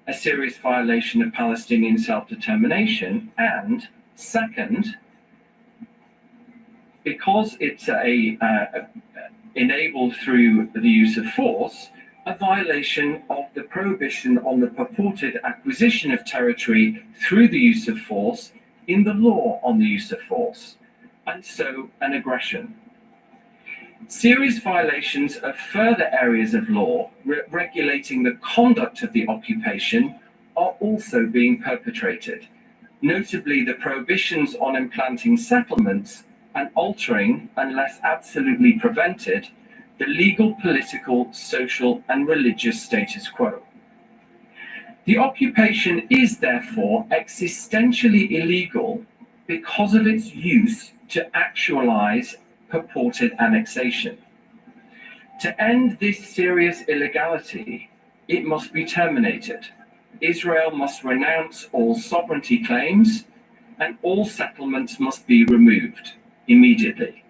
[SPEAKER 5] a serious violation of Palestinian self-determination, and second, because it's enabled through the use of force, a violation of the prohibition on the purported acquisition of territory through the use of force in the law on the use of force, and so an aggression. Serious violations of further areas of law regulating the conduct of the occupation are also being perpetrated, notably the prohibitions on implanting settlements and altering, unless absolutely prevented, the legal, political, social, and religious status quo. The occupation is therefore existentially illegal because of its use to actualize purported annexation. To end this serious illegality, it must be terminated. Israel must renounce all sovereignty claims, and all settlements must be removed immediately.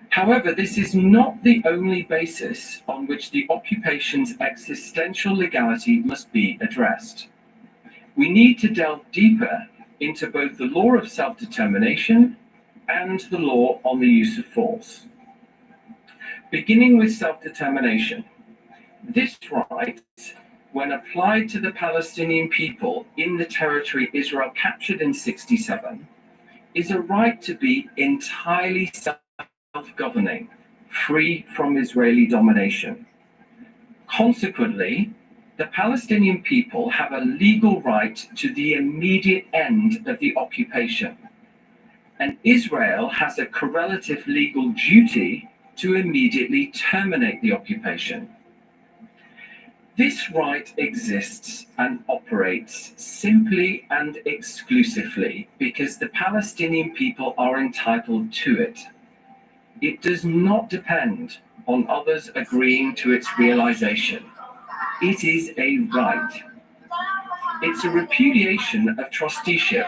[SPEAKER 5] However, this is not the only basis on which the occupation's existential legality must be addressed. We need to delve deeper into both the law of self-determination and the law on the use of force. Beginning with self-determination, this right, when applied to the Palestinian people in the territory Israel captured in '67, is a right to be entirely self-governing, free from Israeli domination. Consequently, the Palestinian people have a legal right to the immediate end of the occupation, and Israel has a correlative legal duty to immediately terminate the occupation. This right exists and operates simply and exclusively because the Palestinian people are entitled to it. It does not depend on others agreeing to its realization. It is a right. It's a repudiation of trusteeship,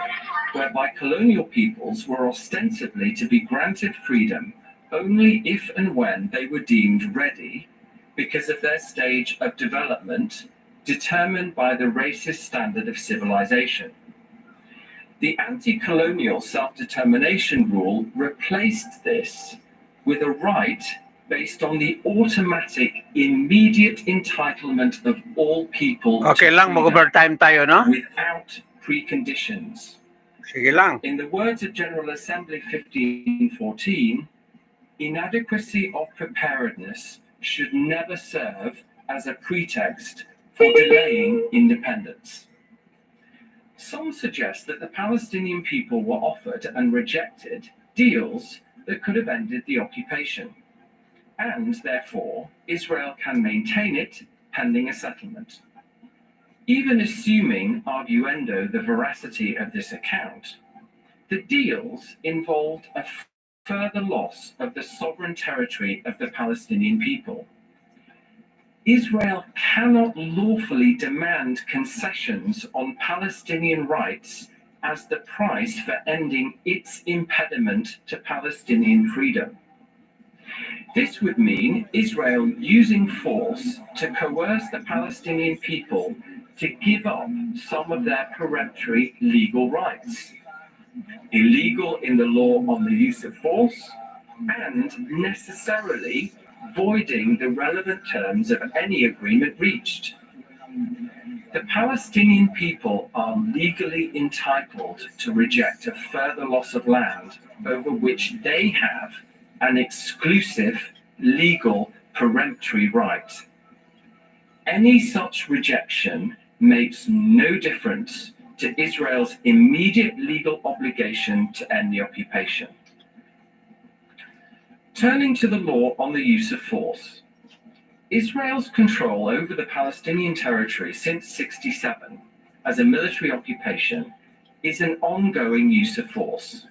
[SPEAKER 5] whereby colonial peoples were ostensibly to be granted freedom only if and when they were deemed ready because of their stage of development determined by the racist standard of civilization. The anti-colonial self-determination rule replaced this with a right based on the automatic, immediate entitlement of all people
[SPEAKER 4] Okay
[SPEAKER 5] to
[SPEAKER 4] lang,
[SPEAKER 5] freedom
[SPEAKER 4] mag-overtime tayo, no?
[SPEAKER 5] without preconditions.
[SPEAKER 4] Sige lang.
[SPEAKER 5] In the words of General Assembly 1514, inadequacy of preparedness should never serve as a pretext for delaying independence. Some suggest that the Palestinian people were offered and rejected deals that could have ended the occupation, and therefore Israel can maintain it pending a settlement. Even assuming arguendo the veracity of this account, the deals involved a further loss of the sovereign territory of the Palestinian people. Israel cannot lawfully demand concessions on Palestinian rights as the price for ending its impediment to Palestinian freedom. This would mean Israel using force to coerce the Palestinian people to give up some of their peremptory legal rights. Illegal in the law on the use of force, and necessarily voiding the relevant terms of any agreement reached. The Palestinian people are legally entitled to reject a further loss of land over which they have an exclusive legal peremptory right. Any such rejection makes no difference to Israel's immediate legal obligation to end the occupation. Turning to the law on the use of force. Israel's control over the Palestinian territory since '67 as a military occupation is an ongoing use of force.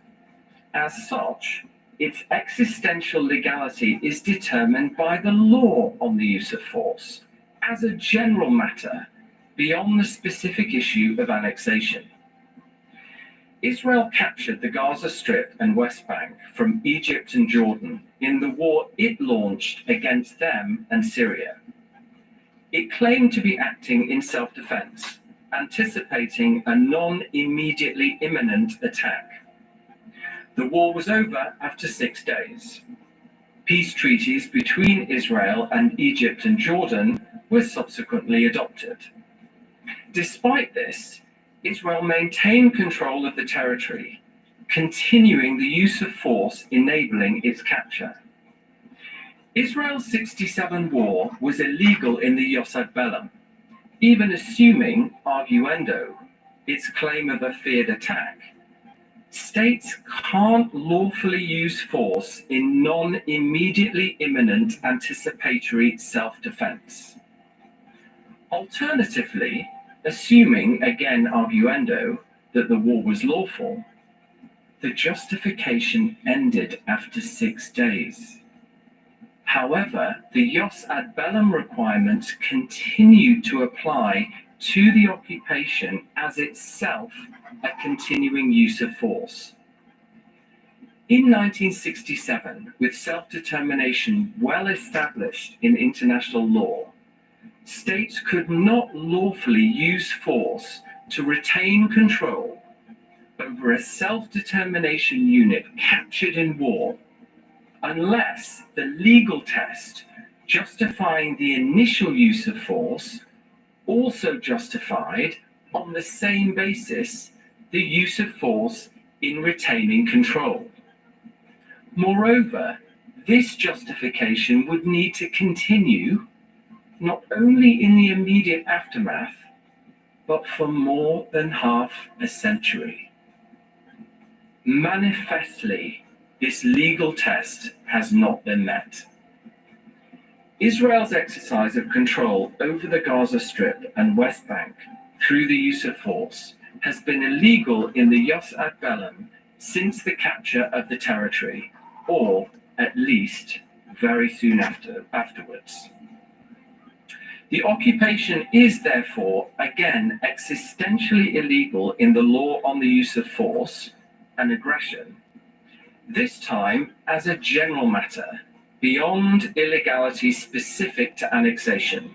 [SPEAKER 5] As such, its existential legality is determined by the law on the use of force as a general matter beyond the specific issue of annexation. Israel captured the Gaza Strip and West Bank from Egypt and Jordan in the war it launched against them and Syria. It claimed to be acting in self-defense, anticipating a non-immediately imminent attack. The war was over after 6 days. Peace treaties between Israel and Egypt and Jordan were subsequently adopted. Despite this, Israel maintained control of the territory, continuing the use of force enabling its capture. Israel's '67 war was illegal in the Yos ad Bellum, even assuming, arguendo, its claim of a feared attack. States can't lawfully use force in non-immediately imminent anticipatory self-defense. Alternatively, assuming, again arguendo, that the war was lawful, the justification ended after 6 days. However, the Yos ad Bellum requirements continued to apply to the occupation as itself a continuing use of force. In 1967, with self-determination well established in international law, states could not lawfully use force to retain control over a self-determination unit captured in war unless the legal test justifying the initial use of force also justified, on the same basis, the use of force in retaining control. Moreover, this justification would need to continue not only in the immediate aftermath, but for more than half a century. Manifestly, this legal test has not been met. Israel's exercise of control over the Gaza Strip and West Bank through the use of force has been illegal in the Yos ad Bellum since the capture of the territory, or at least very soon afterwards. The occupation is therefore again existentially illegal in the law on the use of force and aggression, this time as a general matter, beyond illegality specific to annexation.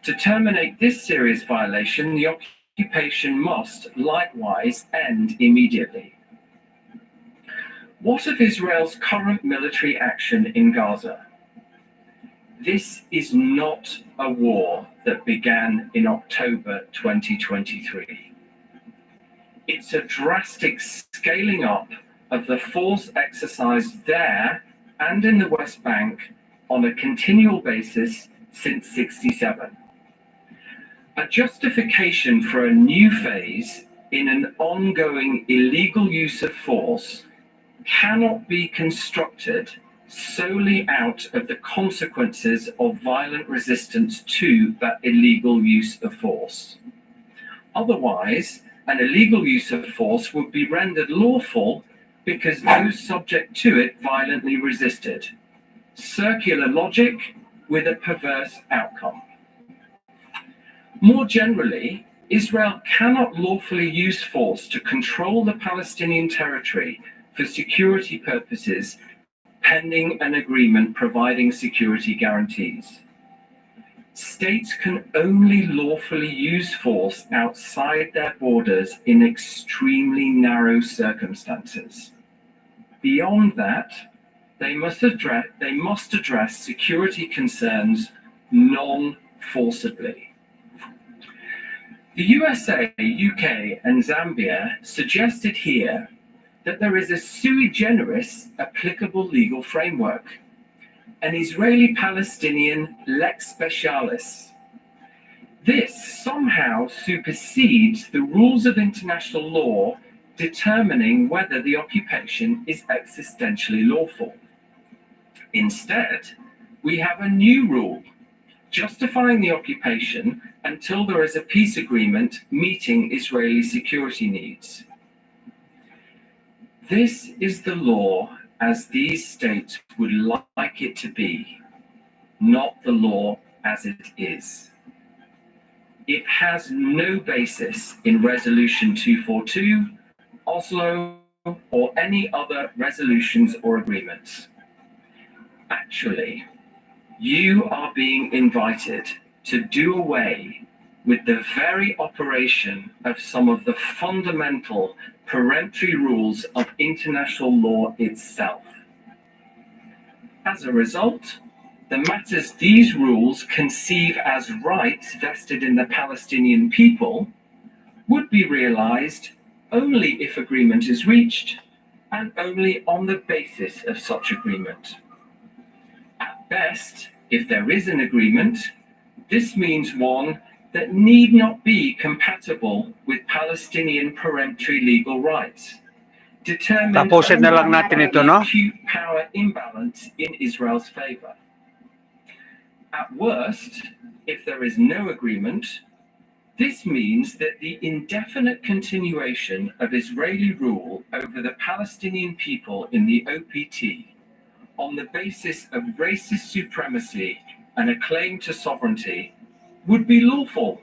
[SPEAKER 5] To terminate this serious violation, the occupation must likewise end immediately. What of Israel's current military action in Gaza? This is not a war that began in October 2023. It's a drastic scaling up of the force exercised there and in the West Bank on a continual basis since '67. A justification for a new phase in an ongoing illegal use of force cannot be constructed solely out of the consequences of violent resistance to that illegal use of force. Otherwise, an illegal use of force would be rendered lawful because those subject to it violently resisted. Circular logic with a perverse outcome. More generally, Israel cannot lawfully use force to control the Palestinian territory for security purposes pending an agreement providing security guarantees. States can only lawfully use force outside their borders in extremely narrow circumstances. Beyond that, they must address security concerns non-forcibly. The USA, UK, and Zambia suggested here that there is a sui generis applicable legal framework, an Israeli-Palestinian lex specialis. This somehow supersedes the rules of international law determining whether the occupation is existentially lawful. Instead, we have a new rule justifying the occupation until there is a peace agreement meeting Israeli security needs. This is the law as these states would like it to be, not the law as it is. It has no basis in Resolution 242, Oslo, or any other resolutions or agreements. Actually, you are being invited to do away with the very operation of some of the fundamental peremptory rules of international law itself. As a result, the matters these rules conceive as rights vested in the Palestinian people would be realized only if agreement is reached and only on the basis of such agreement. At best, if there is an agreement, this means one that need not be compatible with Palestinian peremptory legal rights, determined
[SPEAKER 4] Tapusin na lang natin
[SPEAKER 5] by
[SPEAKER 4] ito,
[SPEAKER 5] the
[SPEAKER 4] no?
[SPEAKER 5] acute power imbalance in Israel's favor. At worst, if there is no agreement, this means that the indefinite continuation of Israeli rule over the Palestinian people in the OPT on the basis of racist supremacy and a claim to sovereignty would be lawful.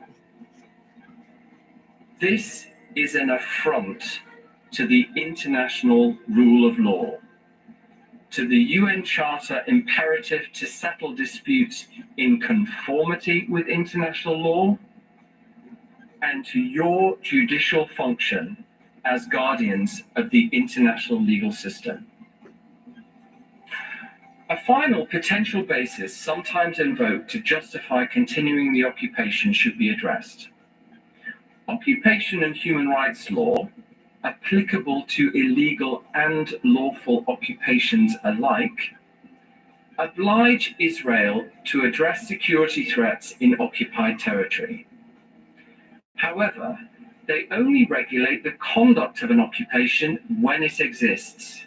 [SPEAKER 5] This is an affront to the international rule of law, to the UN Charter imperative to settle disputes in conformity with international law, and to your judicial function as guardians of the international legal system. A final potential basis sometimes invoked to justify continuing the occupation should be addressed. Occupation and human rights law, applicable to illegal and lawful occupations alike, oblige Israel to address security threats in occupied territory. However, they only regulate the conduct of an occupation when it exists.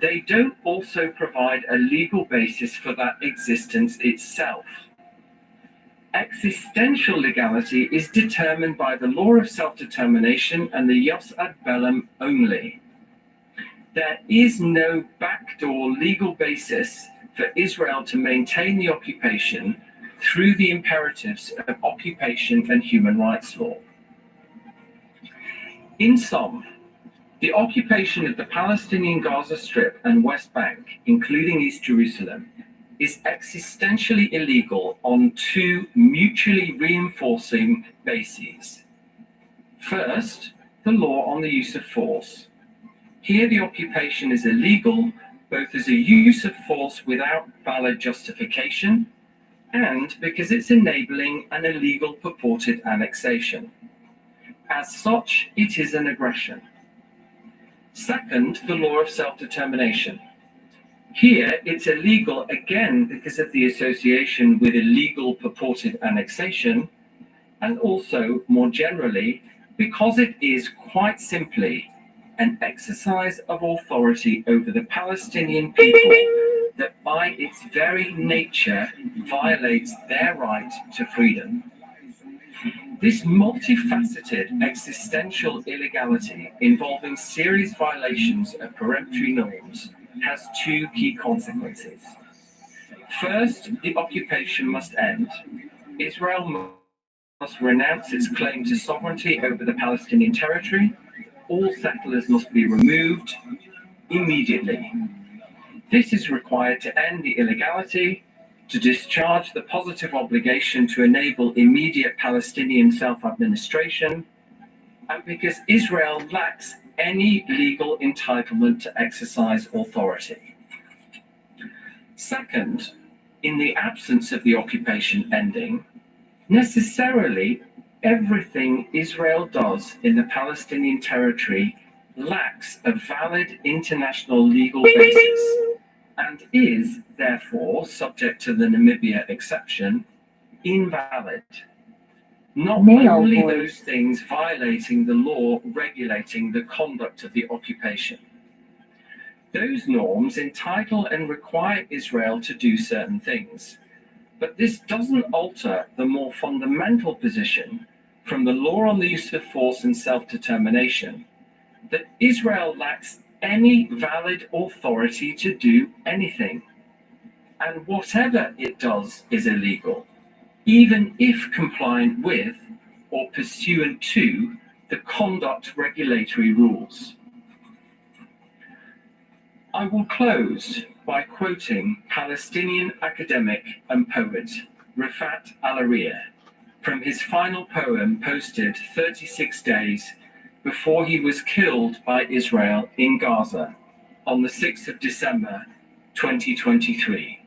[SPEAKER 5] They don't also provide a legal basis for that existence itself. Existential legality is determined by the law of self-determination and the jus ad bellum only. There is no backdoor legal basis for Israel to maintain the occupation through the imperatives of occupation and human rights law. In sum, the occupation of the Palestinian Gaza Strip and West Bank, including East Jerusalem, is existentially illegal on two mutually reinforcing bases. First, the law on the use of force. Here the occupation is illegal both as a use of force without valid justification and because it's enabling an illegal purported annexation. As such, it is an aggression. Second, the law of self-determination. Here, it's illegal again because of the association with illegal purported annexation, and also, more generally, because it is quite simply an exercise of authority over the Palestinian people that by its very nature violates their right to freedom. This multifaceted existential illegality involving serious violations of peremptory norms has two key consequences. First, the occupation must end. Israel must renounce its claim to sovereignty over the Palestinian territory. All settlers must be removed immediately. This is required to end the illegality, to discharge the positive obligation to enable immediate Palestinian self-administration, and because Israel lacks any legal entitlement to exercise authority. Second, in the absence of the occupation ending, necessarily everything Israel does in the Palestinian territory lacks a valid international legal basis and is, therefore, subject to the Namibia exception, invalid. Not
[SPEAKER 3] Male
[SPEAKER 5] only
[SPEAKER 3] voice.
[SPEAKER 5] those things violating the law regulating the conduct of the occupation. Those norms entitle and require Israel to do certain things, but this doesn't alter the more fundamental position from the law on the use of force and self-determination that Israel lacks any valid authority to do anything, and whatever it does is illegal, even if compliant with or pursuant to the conduct regulatory rules. I will close by quoting Palestinian academic and poet Rifat Alaria from his final poem posted 36 days before he was killed by Israel in Gaza on the 6th of December 2023.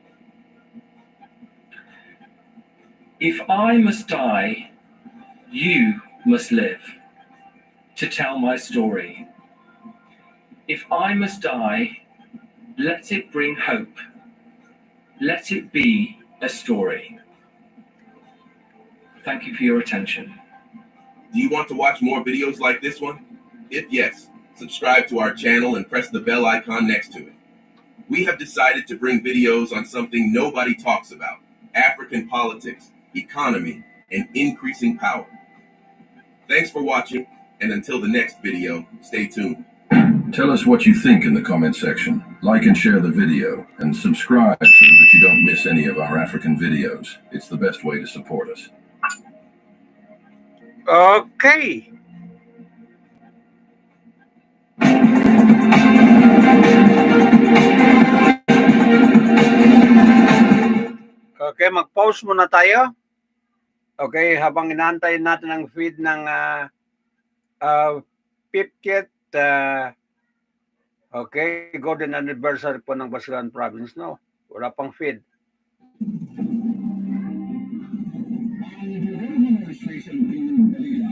[SPEAKER 5] If I must die, you must live to tell my story. If I must die, let it bring hope. Let it be a story. Thank you for your attention.
[SPEAKER 6] Do you want to watch more videos like this one? If yes, subscribe to our channel and press the bell icon next to it. We have decided to bring videos on something nobody talks about: African politics, economy, and increasing power. Thanks for watching, and until the next video, stay tuned.
[SPEAKER 1] Tell us what you think in the comment section. Like and share the video, and subscribe so that you don't miss any of our African videos. It's the best way to support us.
[SPEAKER 4] Okay. Okay, mag-pause muna tayo. Okay, habang inaantay natin ang feed ng 50th okay, golden anniversary po ng Basilan Province, no? Wala pang feed.
[SPEAKER 2] Administration ng Balila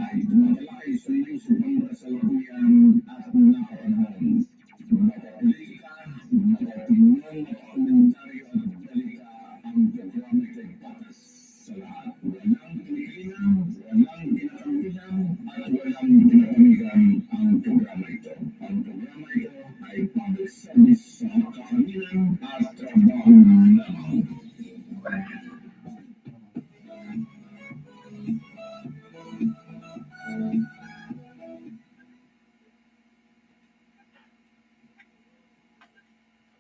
[SPEAKER 2] ay malaki sumay subang kasalukuyan at napanahon. Makapolitika, makatingnan, komentaryo at balita ang programa ito'y patas sa lahat. Walang pinilingan, walang pinakamihan, at walang pinakamihan ang programa ito. Ang programa ito ay public service sa makakamilan at trabaho lamang.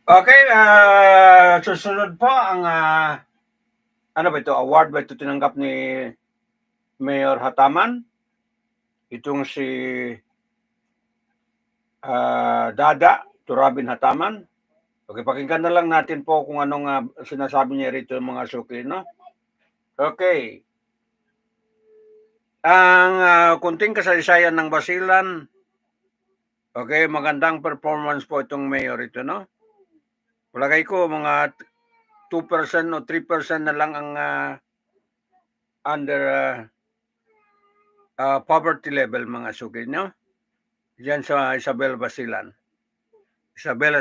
[SPEAKER 4] Okay, susunod po ang ano ba ito? Award ba ito tinanggap ni Mayor Hataman? Itong si Dada Turabin Hataman. Okay, pakinggan na lang natin po kung anong sinasabi niya rito ng mga suki, no? Okay. Ang kunting kasaysayan ng Basilan. Okay, magandang performance po itong mayor ito, no? Palagay ko mga 2% o 3% na lang ang under poverty level, mga suki, no? Diyan sa Isabela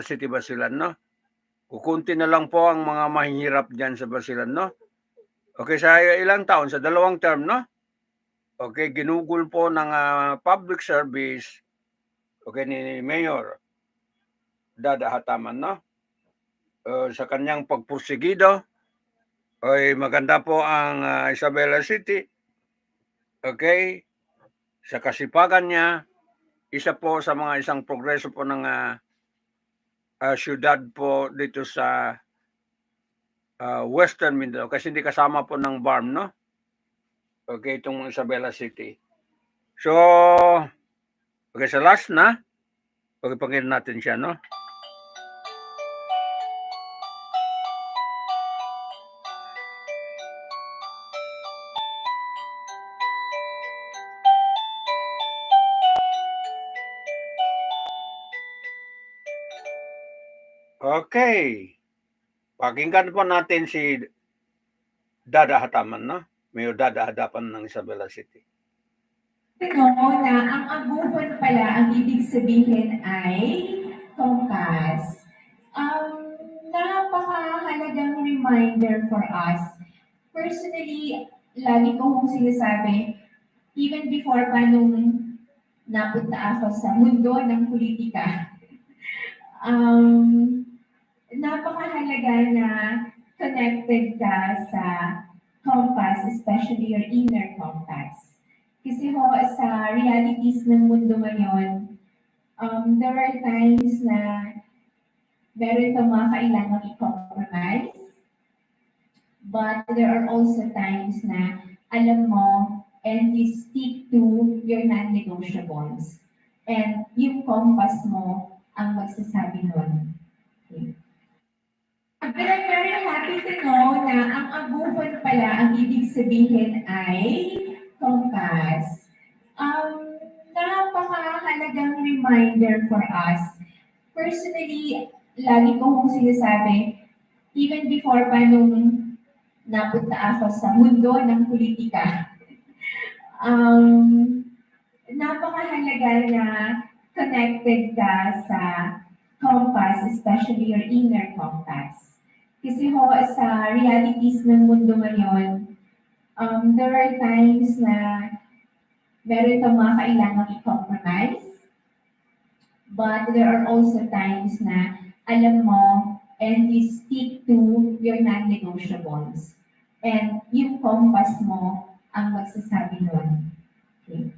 [SPEAKER 4] City, Basilan, no? Kukunti na lang po ang mga mahihirap diyan sa Basilan, no? Okay, sa ilang taon, sa 2 term, no? Okay, ginugol po ng public service, okay, ni Mayor Dada Hataman, no? Sa kanyang pagpursigido, ay maganda po ang Isabela City. Okay? Sa kasipagan niya, isa po sa mga isang progreso po ng syudad po dito sa Western Mindanao kasi hindi kasama po ng BARM, no? Okay, itong Isabela City. So, okay, sa last na, pagpangin natin siya, no? Okay. Pakinggan po natin si Dada Hataman, no? Mayor Dada Hataman ng Isabela City.
[SPEAKER 7] No, na ang abuhon pala, ang ibig sabihin ay compass. Napakahalagang reminder for us. Personally, lagi ko kong sinasabi, even before pa nung napunta ako sa mundo ng politika, um, napakahalaga na connected ka sa compass, especially your inner compass. Kasi ho, sa realities ng mundo ngayon, there are times na meron kang mga kailangang i-compromise, but there are also times na alam mo and you stick to your non-negotiables. And yung compass mo ang magsasabi nun. Okay. But I'm very happy to know na ang abuhon pala, ang ibig sabihin ay compass. Napakahalagang reminder for us. Personally, lagi ko kong sinasabi, even before pa nung napunta ako sa mundo ng politika, napakahalaga na connected ka sa compass, especially your inner compass. Kasi ho, sa realities ng mundo ngayon, there are times na meron kang mga kailangang i-compromise, but there are also times na alam mo and you stick to your non-negotiables. And yung compass mo ang magsasabi nun. Okay.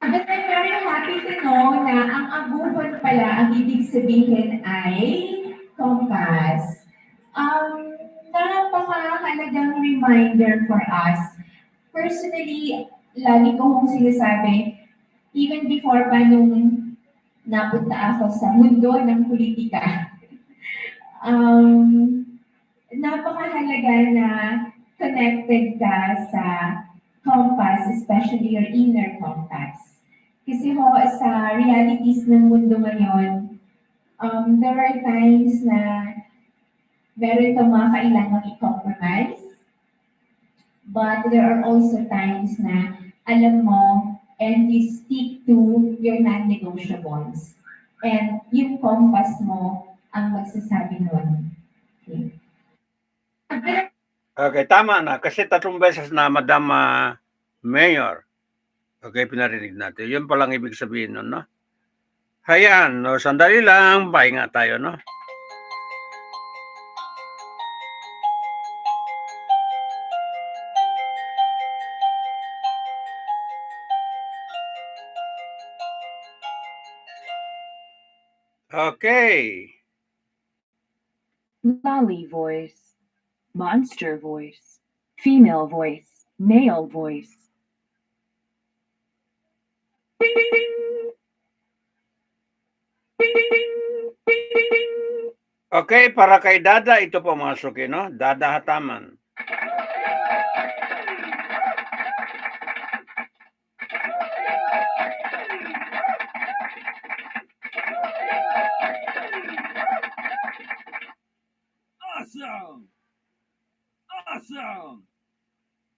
[SPEAKER 7] But I'm very happy to know na ang abuhon pala, ang ibig sabihin ay compass. Napakahalagang reminder for us. Personally, lagi ko kong sinasabi, even before pa nung napunta ako sa mundo ng politika, napakahalaga na connected ka sa compass, especially your inner compass. Kasi ho, sa realities ng mundo ngayon, there are times na meron kang mga kailangang i-compromise, but there are also times na alam mo and you stick to your non-negotiables. And yung compass mo ang magsasabi nun. Okay.
[SPEAKER 4] Okay, tama na. Kasi 3 beses na Madam Mayor. Okay, pinarinig natin. Yun palang ibig sabihin nun, no? Hayan, no, sandali lang. Pahinga tayo, no? Okay.
[SPEAKER 3] Lolly voice, monster voice, female voice, male voice.
[SPEAKER 4] Okay, para kay Dada, ito po mga suki, no? Dada Hataman.
[SPEAKER 8] Awesome! Awesome!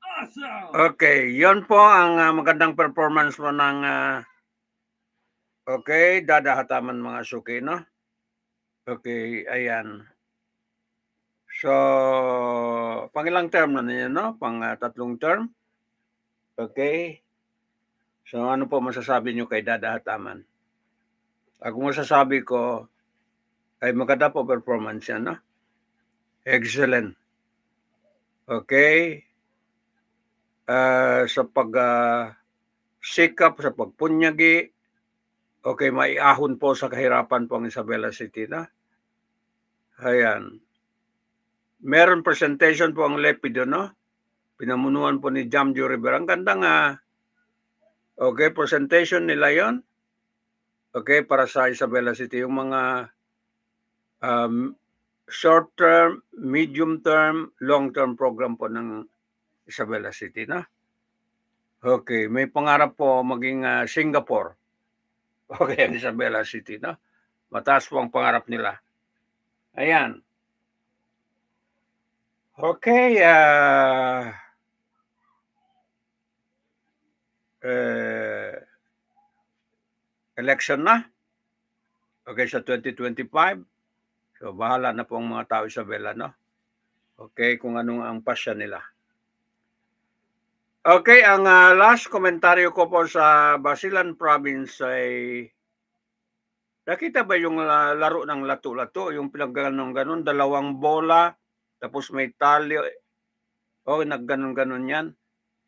[SPEAKER 8] Awesome!
[SPEAKER 4] Okay, yon po ang magandang performance mo ng okay, Dada Hataman mga suki, no? Okay, ayan. So, pangilang term na niya, no? Pang 3 term. Okay. So, ano po masasabi nyo kay Dada Hataman? Ako masasabi ko, ay maganda po performance yan, no? Excellent. Okay. Sa sikap, sa pagpunyagi, okay, maiahon po sa kahirapan po ang Isabela City, no? Ayan. Meron presentation po ang Lepido, no? Pinamunuan po ni Jamjo Rivera. Ang ganda nga. Okay, presentation nila yon. Okay, para sa Isabela City. Yung mga short term, medium term, long term program po ng Isabela City, no? Okay, may pangarap po maging Singapore. Okay, ang Isabela City, no? Mataas po ang pangarap nila. Ayan. Okay, election na. Okay, sa 2025. So, bahala na po ang mga tao, Isabela, no? Okay, kung anong ang pasya nila. Okay, ang last komentaryo ko po sa Basilan Province ay nakita ba yung laro ng lato-lato, yung pinagganon-ganon, dalawang bola, tapos may tali, nagganon-ganon yan,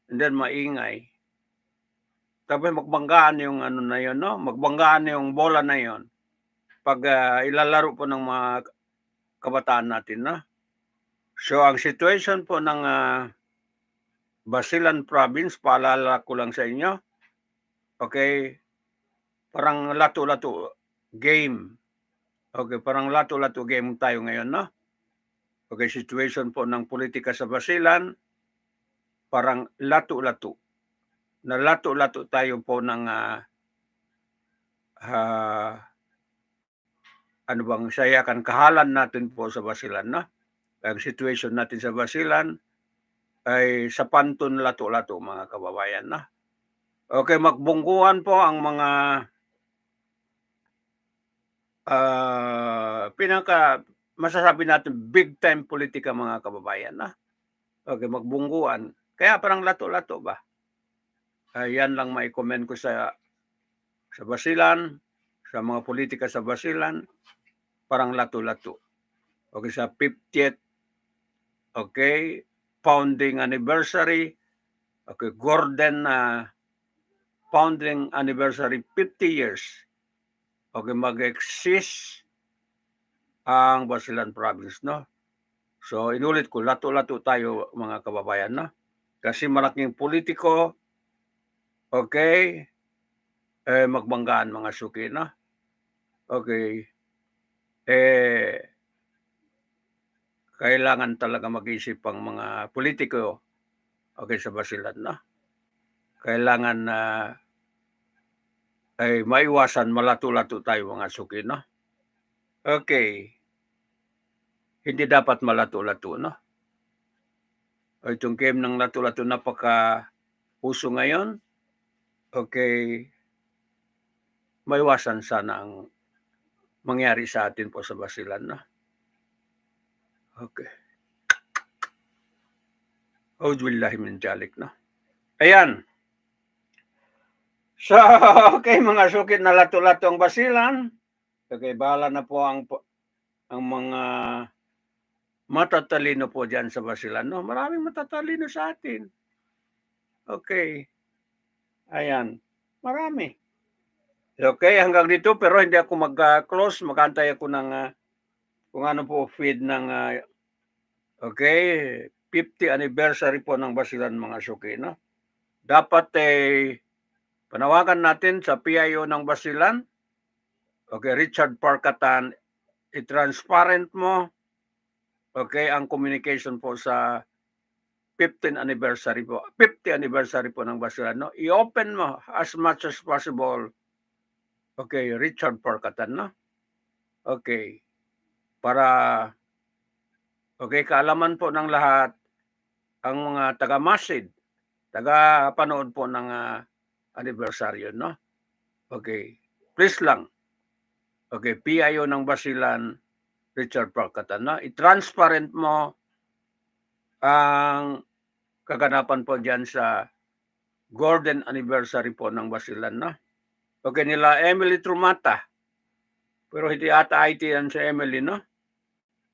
[SPEAKER 4] and then maingay. Tapos magbanggaan yung ano na yun, no? Magbanggaan yung bola na yun. Pag ilalaro po ng mga kabataan natin, no? So, ang situation po ng Basilan Province, paalala ko lang sa inyo, okay, parang lato-lato game. Okay, parang lato-lato game tayo ngayon, no? Okay, situation po ng politika sa Basilan, parang lato-lato. Na lato-lato tayo po ng ano bang sayakan kahalan natin po sa Basilan, no? Ang situation natin sa Basilan ay sa pantun lato-lato, mga kababayan, no? Okay, magbungguan po ang mga pinaka masasabi natin big time politika, mga kababayan, na. Okay, magbungguan. Kaya parang lato-lato ba? Yan lang may comment ko sa Basilan, sa mga politika sa Basilan, parang lato-lato. Okay, sa 50th, okay, founding anniversary, okay, Gordon founding anniversary 50 years. Okay, mag-exist ang Basilan Province, no? So, inulit ko, lato-lato tayo, mga kababayan, no? Kasi malaking politiko, okay, magbanggaan mga suki, no? Okay, kailangan talaga mag-isip ang mga politiko, okay, sa Basilan, no? Kailangan ay maiwasan malato-lato tayo, mga suki, no? Okay, hindi dapat malato-lato, no? Itong game ng lato-lato, napaka-uso ngayon. Okay, maiwasan sana ang mangyari sa atin po sa Basilan, no? Okay. Auzubillahi min dzalik, no? Ayan. So, okay, mga sukit na lato-lato ang Basilan. Okay, bahala na po ang mga matatalino po dyan sa Basilan, no? Maraming matatalino sa atin. Okay. Ayan. Marami. Okay, hanggang dito, pero hindi ako mag-close. Magantay ako ng kung ano po feed ng okay, 50 anniversary po ng Basilan, mga suki, no? Dapat panawagan natin sa PIO ng Basilan, okay, Richard Parkatan, i-transparent mo, okay, ang communication po sa 50 anniversary po ng Basilan, no? I-open mo as much as possible, okay, Richard Parkatan, no? Okay, para okay, kaalaman po ng lahat ang mga taga-masid, taga-panood po ng anibersaryo, no? Okay, please lang. Okay, PIO ng Basilan, Richard Parkatan, no? I-transparent mo ang kaganapan po dyan sa golden anniversary po ng Basilan, no? Okay, nila Emily Trumata, pero hindi ata IT yan si Emily, no?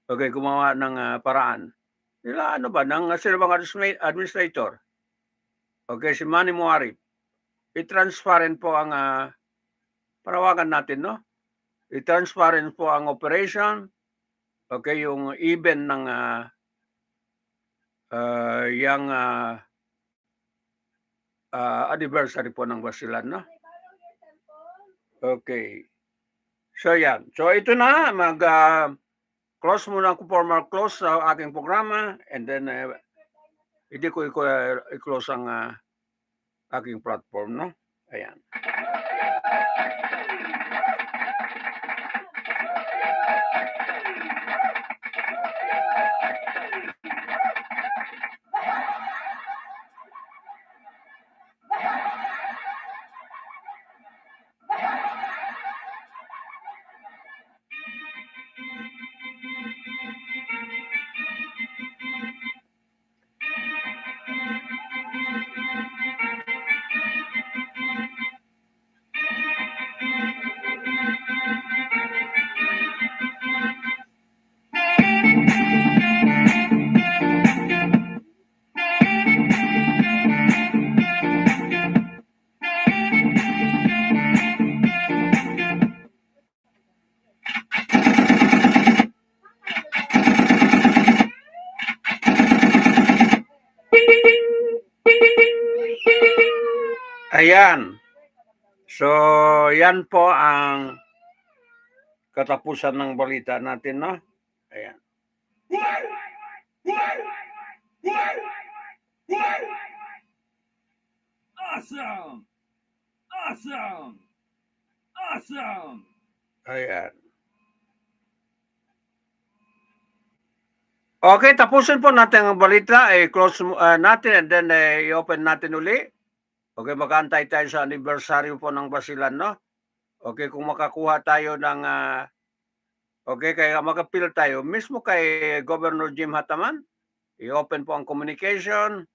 [SPEAKER 4] Okay, gumawa ng paraan. Nila ano ba, ng silbang administrator. Okay, si Manny Muarip. I-transparent po ang parawagan natin, no? I-transparent po ang operation. Okay, yung even ng yung anniversary po ng Basilan, no? Okay. So, yan. So, ito na. Close muna ako, formal close sa aking programa. And then, hindi ko i-close ang aking platform, no? Ayan. Ayan. So, yan po ang katapusan ng balita natin, no? Ayan.
[SPEAKER 8] Awesome! Awesome! Awesome!
[SPEAKER 4] Ayan. Okay, tapusin po natin ang balita. Close natin and then i-open natin uli. Okay, mag-antay tayo sa anniversary po ng Basilan, no? Okay, kung makakuha tayo ng okay, kaya mag-appeal tayo mismo kay Governor Jim Hataman. I-open po ang communication.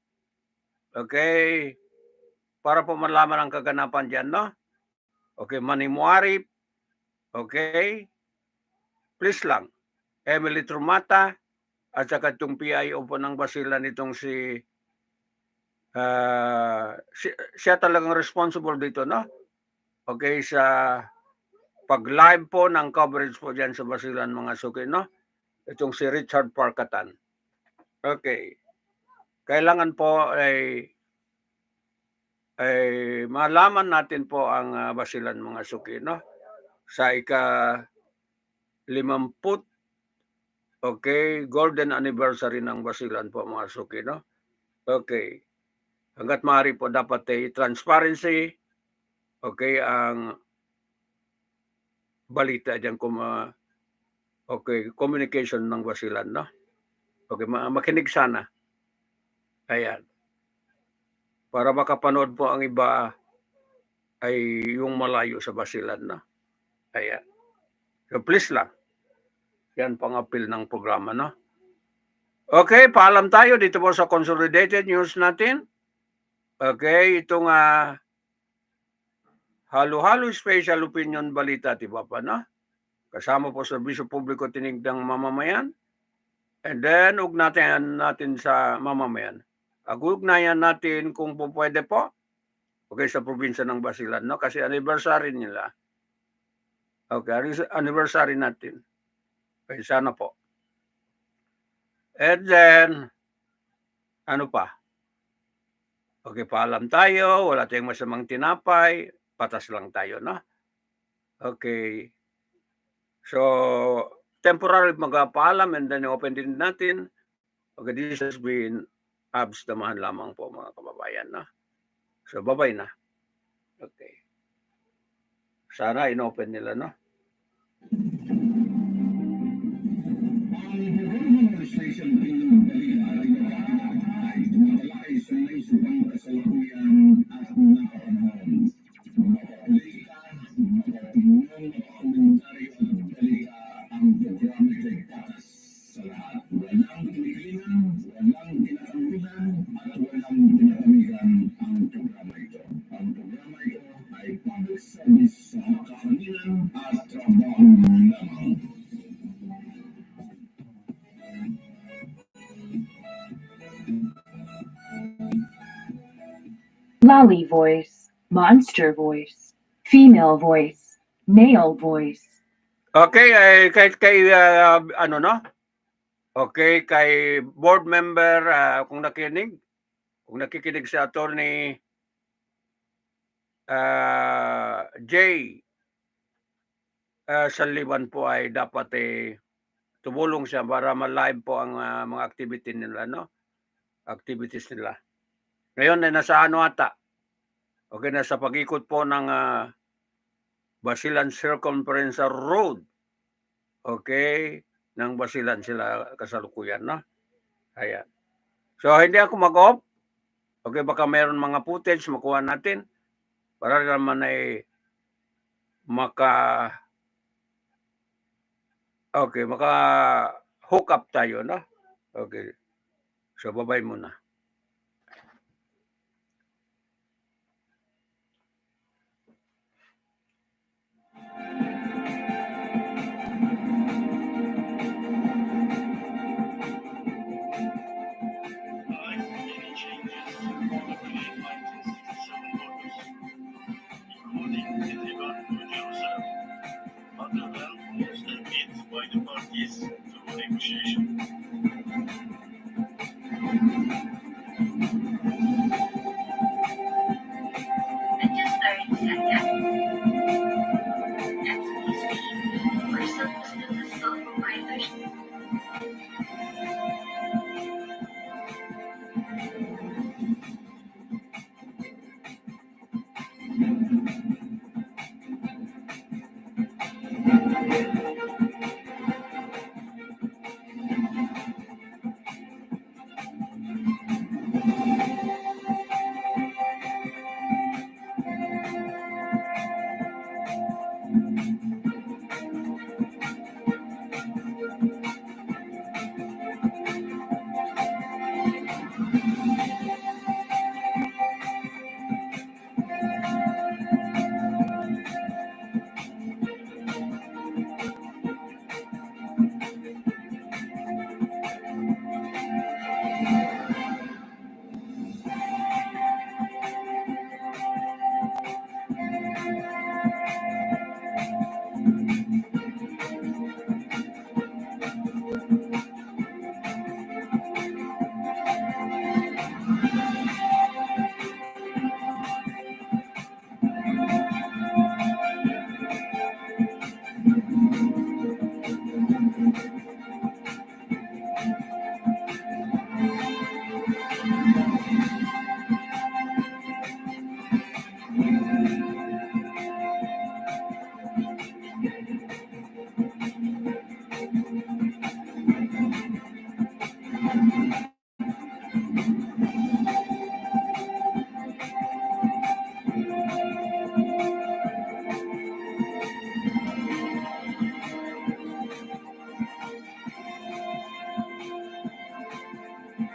[SPEAKER 4] Okay, para po malaman ang kaganapan diyan, no? Okay, Manimuari. Okay. Please lang. Emily Trumata at saka itong PIO po ng Basilan itong siya talagang responsible dito, no? Okay, sa pag-live po ng coverage po dyan sa Basilan, mga suki, no? Itong si Richard Parkatan. Okay. Kailangan po ay malaman natin po ang Basilan, mga suki, no? Sa ika-50, okay, golden anniversary ng Basilan po, mga suki, no? Okay. Hanggat maaari po dapat transparency, okay, ang balita dyan okay, communication ng Basilan, no? Okay, makinig sana. Ayan. Para makapanood po ang iba ay yung malayo sa Basilan, no? Ayan. So please lang. Yan pang appeal ng programa, no? Okay, paalam tayo dito po sa Consolidated News natin. Okay, itong halo-halo special opinion balita, diba pa, no? Kasama po sa Serbisyo Publiko Tinig ng Mamamayan. And then, ugnayan natin sa mamamayan. Ugnayan natin kung po pwede po. Okay, sa probinsya ng Basilan, no? Kasi anniversary nila. Okay, anniversary natin. Okay, sana po. And then, ano pa? Okay, paalam tayo. Wala tayong masamang tinapay. Patas lang tayo, no? Okay. So, temporary magpapaalam and then open din natin. Okay, this has been abs-damahan lamang po, mga kababayan, no? So, bye-bye na. Okay. Sana in-open nila, no?
[SPEAKER 2] Ang station ng balita ay tumatalakay sa may subang kasalukuyan at napapanahon. Makapolitika, makatingin, makakomentaryo at balita ang programa ay patas sa lahat. Walang kinikilingan, walang kinakampihan, at walang pinapamigan ang programa ito. Ang programa ito ay public service sa makakamilan at trabaho lamang.
[SPEAKER 3] Lolly voice, monster voice, female voice, male voice.
[SPEAKER 4] Okay, kay ano, no? Okay, kay board member, kung nakikinig si Attorney Jay Saliban po ay dapat tumulong siya para ma-live po ang mga activity nila, no? Activities nila. Ngayon ay nasa ano ata? Okay, nasa pag-ikot po ng Basilan Circumference Road. Okay, ng Basilan sila kasalukuyan, no? Ayan. So, hindi ako mag-off. Okay, baka mayroon mga footage makuha natin para naman ay maka hook up tayo, no? Okay. So, bye-bye muna.
[SPEAKER 9] By the parties through negotiation.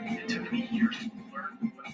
[SPEAKER 9] It took me years to learn what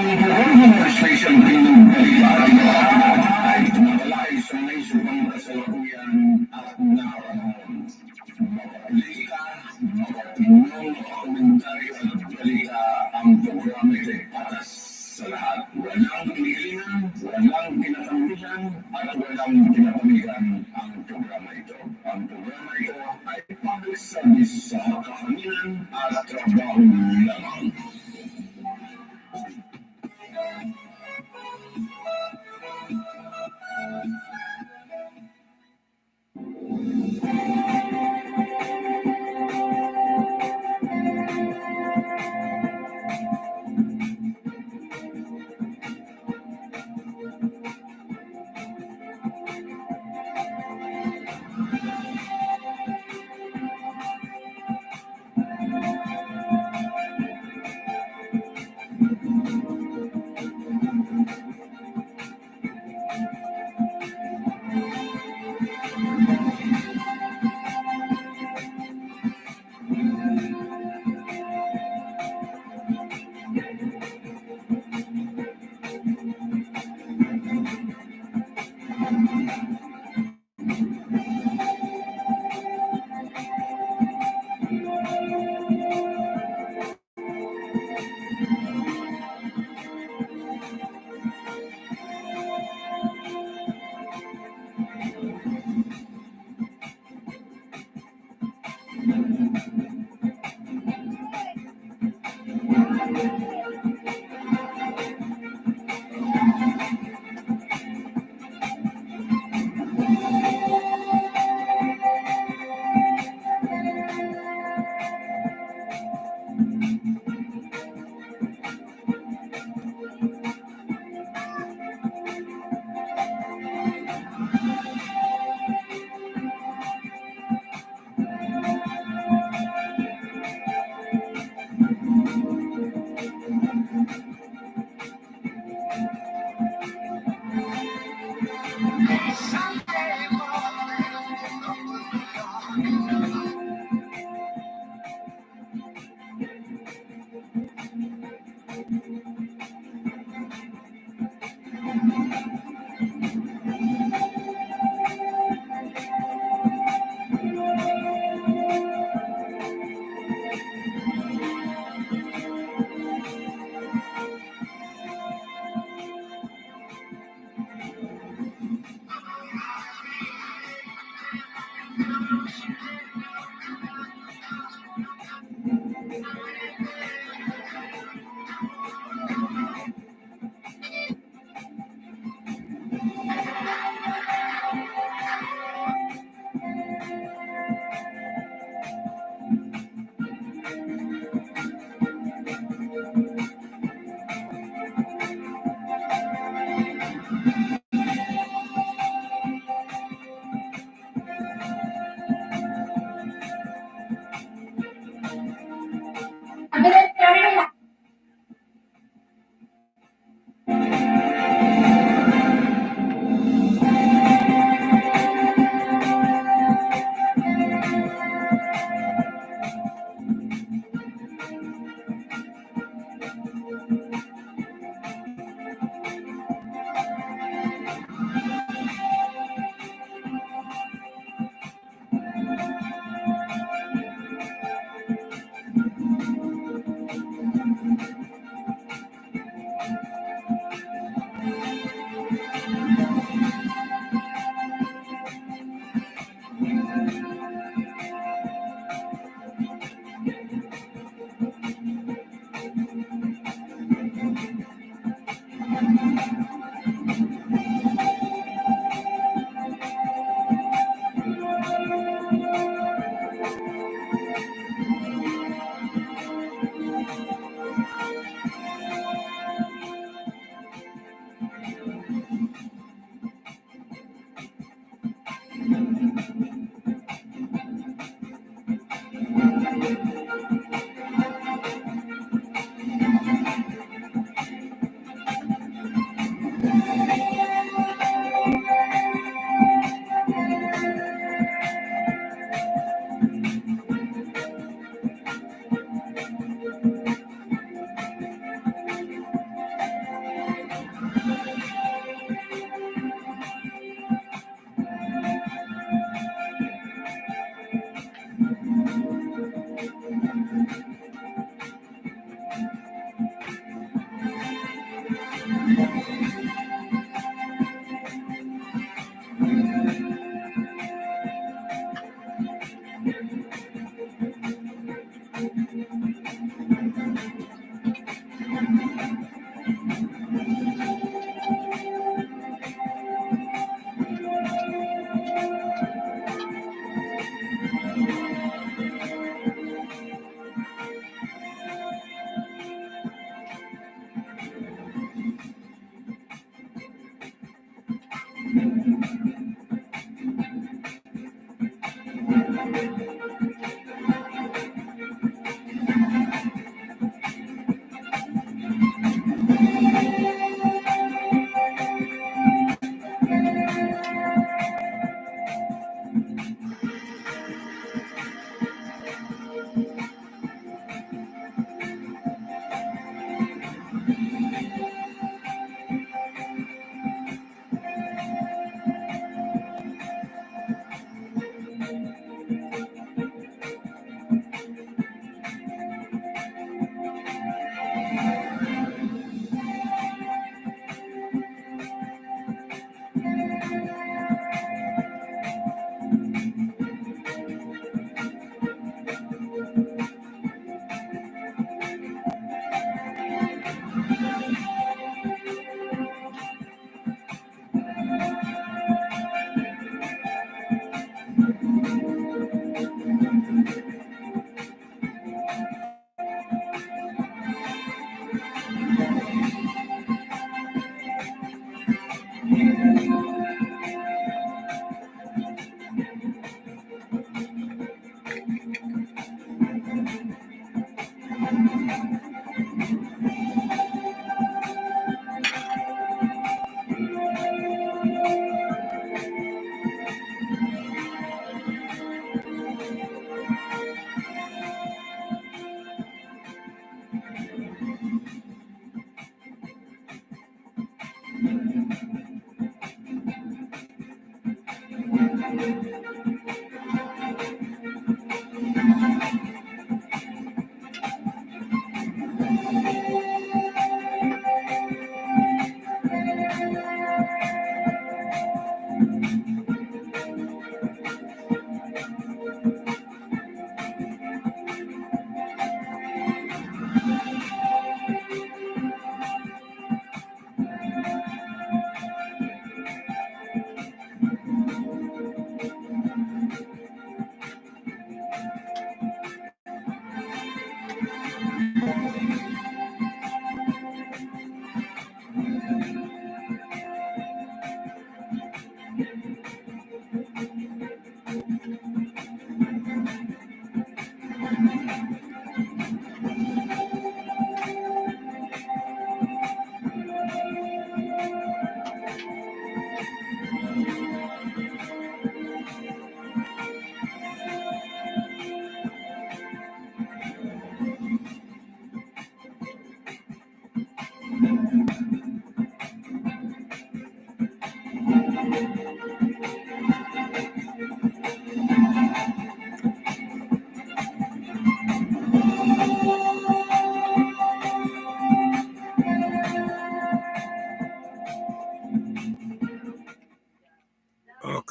[SPEAKER 2] Ang station ay tumatalay sa may subang kasalukuyan at naroon. Mapapalika, mapapinong, komentaryo at balita ang programa ito'y patas sa lahat. Walang pinigilan, walang pinakambihan, at walang pinapamigan ang programa ito. Ang programa ito ay public service sa makakaminan at trabaho lamang.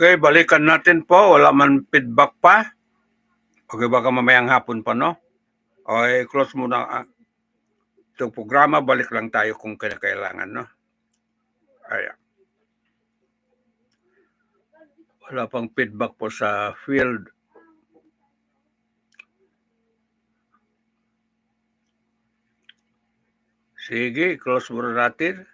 [SPEAKER 4] Okay, balikan natin po. Wala man feedback pa. Okay, baka mamayang hapon pa, no? Okay, close muna itong programa. Balik lang tayo kung kailangan, no? Ayan. Wala pang feedback po sa field. Sige, close muna natin.